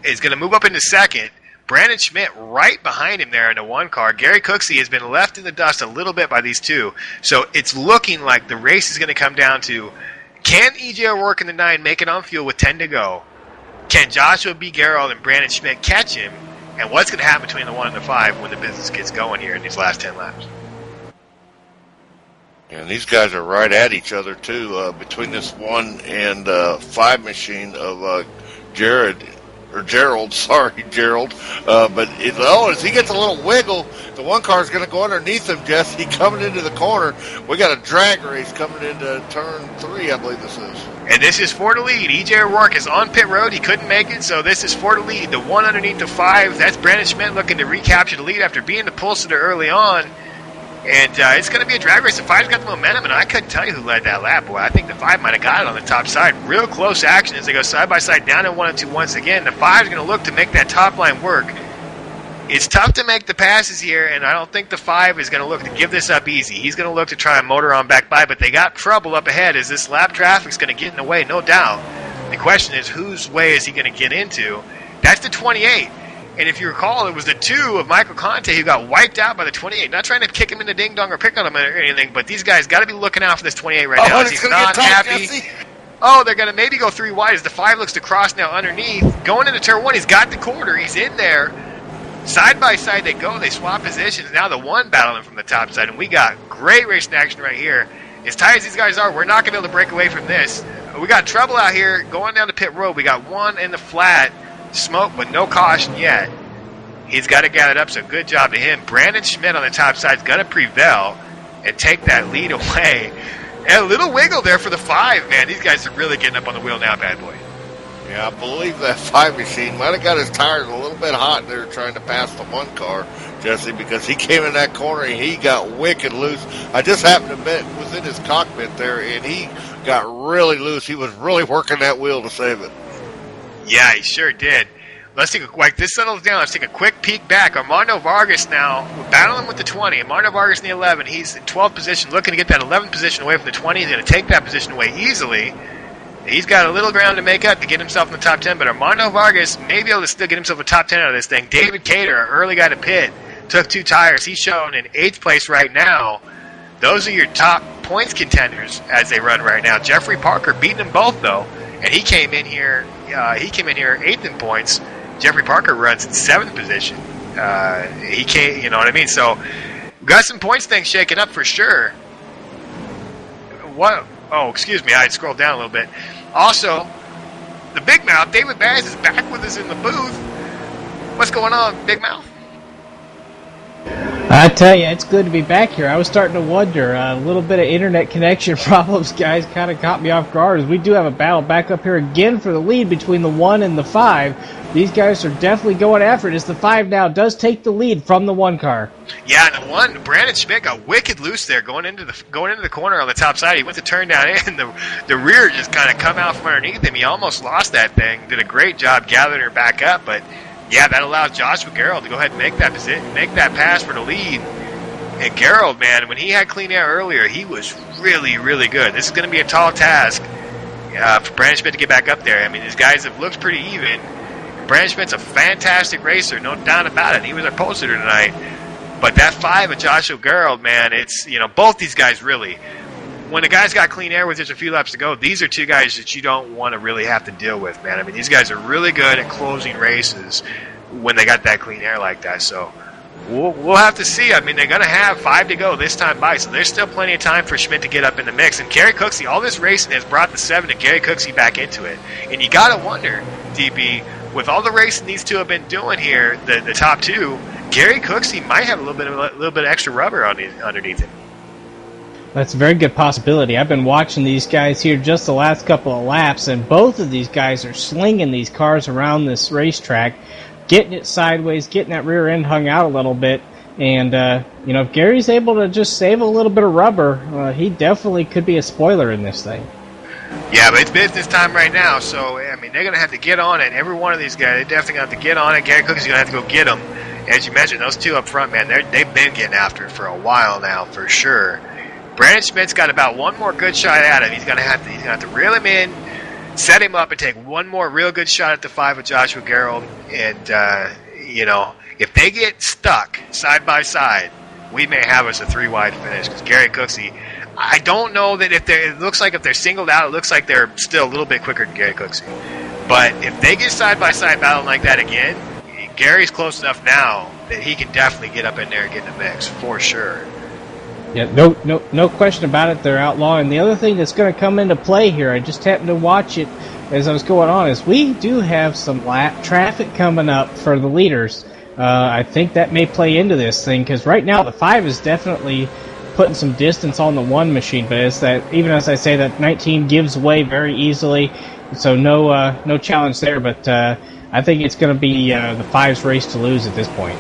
is going to move up into second. Brandon Schmidt right behind him there in the 1 car. Gary Cooksey has been left in the dust a little bit by these 2. So it's looking like the race is going to come down to, can EJ O'Rourke in the 9 make it on fuel with 10 to go? Can Joshua B. Gerald and Brandon Schmidt catch him? And what's going to happen between the 1 and the 5 when the business gets going here in these last 10 laps? And these guys are right at each other, too, between this 1 and 5 machine of Gerald. But as he gets a little wiggle, the 1 car is going to go underneath him, Jesse, coming into the corner. We got a drag race coming into turn 3, I believe this is. And this is for the lead. EJ O'Rourke is on pit road. He couldn't make it, so this is for the lead. The 1 underneath the 5, that's Brandon Schmidt looking to recapture the lead after being the pole sitter early on. And it's going to be a drag race. The 5's got the momentum, and I couldn't tell you who led that lap. Boy, I think the 5 might have got it on the top side. Real close action as they go side by side down in 1 and 2 once again. The 5's going to look to make that top line work. It's tough to make the passes here, and I don't think the 5 is going to look to give this up easy. He's going to look to try and motor on back by, but they got trouble up ahead as this lap traffic's going to get in the way, no doubt. The question is, whose way is he going to get into? That's the 28. And if you recall, it was the 2 of Michael Conte who got wiped out by the 28. Not trying to kick him in the ding-dong or pick on him or anything, but these guys got to be looking out for this 28 right now. He's not happy. They're going to maybe go 3 wide as the 5 looks to cross now underneath. Going into turn 1, he's got the quarter. He's in there. Side by side they go. They swap positions. Now the 1 battling from the top side. And we got great racing action right here. As tight as these guys are, we're not going to be able to break away from this. We got trouble out here going down the pit road. We got 1 in the flat. Smoke, but no caution yet. He's got to gather it up, so good job to him. Brandon Schmidt on the top side is going to prevail and take that lead away. And a little wiggle there for the 5, man. These guys are really getting up on the wheel now, bad boy. Yeah, I believe that 5 machine might have got his tires a little bit hot there trying to pass the 1 car, Jesse, because he came in that corner and he got wicked loose. I just happened to be within his cockpit there, and he got really loose. He was really working that wheel to save it. Yeah, he sure did. Let's take this settles down. Let's take a quick peek back. Armando Vargas now, we're battling with the 20. Armando Vargas in the 11. He's in 12th position, looking to get that 11th position away from the 20. He's going to take that position away easily. He's got a little ground to make up to get himself in the top 10, but Armando Vargas may be able to still get himself a top 10 out of this thing. David Cater, our early guy to pit, took 2 tires. He's shown in 8th place right now. Those are your top points contenders as they run right now. Jeffrey Parker beating them both, though, and he came in here 8th in points. Jeffrey Parker runs in 7th position. He can't, you know what I mean? So, we got some points things shaking up for sure. What? Oh, excuse me, I had scrolled down a little bit. Also, the Big Mouth, David Baz, is back with us in the booth. What's going on, Big Mouth? I tell you, it's good to be back here. I was starting to wonder. A little bit of internet connection problems, guys, kind of caught me off guard. As we do have a battle back up here again for the lead between the 1 and the 5. These guys are definitely going after it as the 5 now does take the lead from the 1 car. Yeah, and the 1, Brandon Schmidt got wicked loose there going into the corner on the top side. He went to turn down in, the rear just kind of come out from underneath him. He almost lost that thing. Did a great job gathering her back up, but yeah, that allows Joshua Gerald to go ahead and make that pass for the lead. And Gerald, man, when he had clean air earlier, he was really, really good. This is going to be a tall task for Brandon Schmidt to get back up there. I mean, these guys have looked pretty even. Brandon Schmidt's a fantastic racer, no doubt about it. He was our pole sitter tonight. But that 5 of Joshua Gerald, man, it's, both these guys really. When a guy's got clean air with just a few laps to go, these are two guys that you don't want to really have to deal with, man. I mean, these guys are really good at closing races when they got that clean air like that. So we'll have to see. I mean, they're going to have 5 to go this time by, so there's still plenty of time for Schmidt to get up in the mix. And Gary Cooksey, all this racing has brought the 7 and Gary Cooksey back into it. And you got to wonder, DB, with all the racing these two have been doing here, the top two, Gary Cooksey might have a little bit of extra rubber underneath him. That's a very good possibility. I've been watching these guys here just the last couple of laps, and both of these guys are slinging these cars around this racetrack, getting it sideways, getting that rear end hung out a little bit. And, if Gary's able to just save a little bit of rubber, he definitely could be a spoiler in this thing. Yeah, but it's business time right now, so, I mean, they're going to have to get on it. Every one of these guys, they're definitely going to have to get on it. Gary Cooksey's going to have to go get them. As you mentioned, those two up front, man, they've been getting after it for a while now, for sure. Brandon Schmidt's got about one more good shot at him. He's going to have to reel him in, set him up, and take one more real good shot at the 5 with Joshua Gerald. And, if they get stuck side by side, we may have us a 3-wide finish. Because Gary Cooksey, I don't know that it looks like if they're singled out, it looks like they're still a little bit quicker than Gary Cooksey. But if they get side by side battling like that again, Gary's close enough now that he can definitely get up in there and get in the mix for sure. Yeah, no question about it. They're outlawing. The other thing that's going to come into play here, I just happened to watch it as I was going on, is we do have some lap traffic coming up for the leaders. I think that may play into this thing, because right now the 5 is definitely putting some distance on the 1 machine, but it's that, even as I say, that 19 gives way very easily, so no challenge there. But I think it's going to be the 5's race to lose at this point.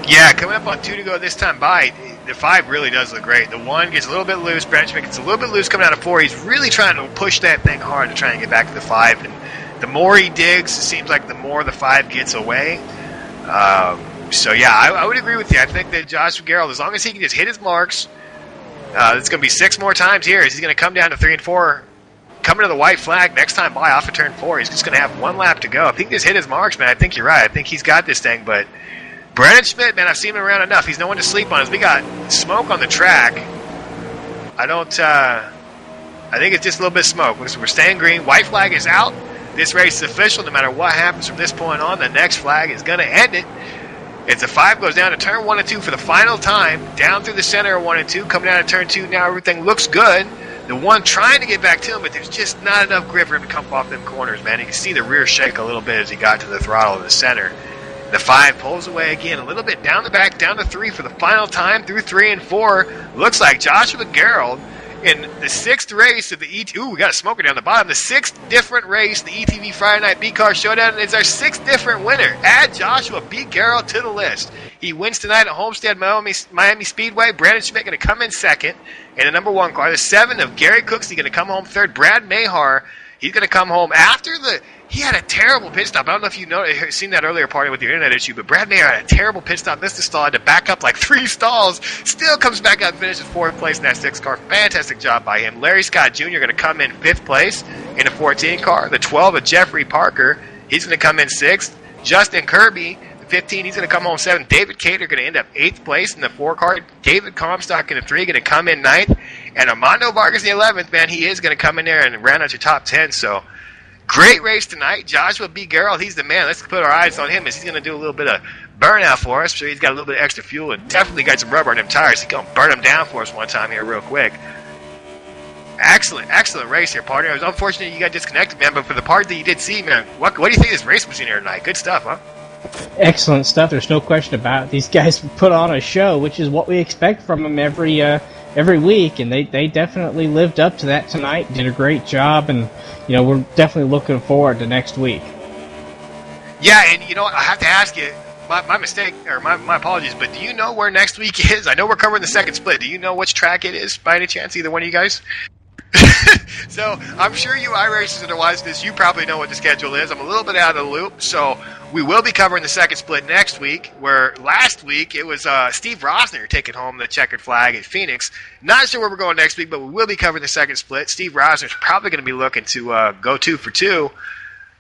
Yeah, coming up on 2 to go this time by, the 5 really does look great. The 1 gets a little bit loose. Brandon Schmidt gets a little bit loose coming out of 4. He's really trying to push that thing hard to try and get back to the 5. And the more he digs, it seems like the more the 5 gets away. So, yeah, I would agree with you. I think that Joshua Gerald, as long as he can just hit his marks, it's going to be 6 more times here. He's going to come down to 3 and 4, coming to the white flag next time by off of turn 4. He's just going to have 1 lap to go. If he can just hit his marks, man, I think you're right. I think he's got this thing, but Brandon Schmidt, man, I've seen him around enough. He's no one to sleep on. As we got smoke on the track, I think it's just a little bit of smoke. We're staying green. White flag is out. This race is official. No matter what happens from this point on, the next flag is going to end it. As the 5 goes down to turn 1 and 2 for the final time, down through the center of 1 and 2, coming out of turn 2. Now everything looks good. The 1 trying to get back to him, but there's just not enough grip for him to come off them corners, man. You can see the rear shake a little bit as he got to the throttle in the center. The 5 pulls away again a little bit down the back, down to 3 for the final time through 3 and 4. Looks like Joshua Gerald in the 6th race of the we got a smoker down the bottom. The 6th different race, the ETV Friday Night B-Car Showdown, is our 6th different winner. Add Joshua B. Gerald to the list. He wins tonight at Homestead, Miami Speedway. Brandon Schmidt going to come in 2nd in the number 1 car. The 7 of Gary Cooksey going to come home 3rd. Brad Mayhar, he's going to come home after he had a terrible pit stop. I don't know if you seen that earlier party with your internet issue, but Brad Mayer had a terrible pit stop, missed a stall, had to back up like 3 stalls, still comes back out and finishes 4th place in that 6 car. Fantastic job by him. Larry Scott Jr. going to come in 5th place in a 14 car. The 12 of Jeffrey Parker, he's going to come in 6th. Justin Kirby, the 15, he's going to come home 7th. David Cater going to end up 8th place in the 4 car. David Comstock in the 3 going to come in 9th. And Armando Vargas in the 11th, man, he is going to come in there and round out your top 10. So, great race tonight. Joshua B. Gerald, he's the man. Let's put our eyes on him as he's going to do a little bit of burnout for us. So he's got a little bit of extra fuel and definitely got some rubber on them tires. He's going to burn them down for us one time here real quick. Excellent race here, partner. It was unfortunate you got disconnected, man, but for the part that you did see, man, what do you think of this race was in here tonight? Good stuff, huh? Excellent stuff. There's no question about it. These guys put on a show, which is what we expect from them every week, and they definitely lived up to that tonight. Did a great job, and we're definitely looking forward to next week. Yeah, and I have to ask you, my mistake, or my apologies, but do you know where next week is? I know we're covering the second split. Do you know which track it is by any chance, either one of you guys? So I'm sure you iRacers that are watching this, you probably know what the schedule is. I'm a little bit out of the loop, so we will be covering the second split next week, where last week it was Steve Rosner taking home the checkered flag at Phoenix. Not sure where we're going next week, but we will be covering the second split. Steve Rosner's probably going to be looking to go 2 for 2.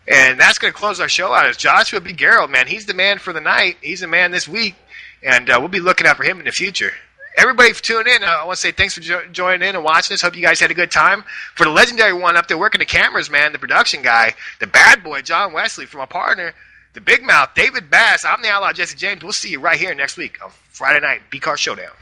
And that's going to close our show out. As Joshua B. Garrett, man, he's the man for the night. He's the man this week, and we'll be looking out for him in the future. Everybody for tuning in. I want to say thanks for joining in and watching us. Hope you guys had a good time. For the legendary one up there working the cameras, man, the production guy, the bad boy, John Wesley, for my partner, the big mouth, David Bass. I'm the outlaw, Jesse James. We'll see you right here next week on Friday night, B-Car Showdown.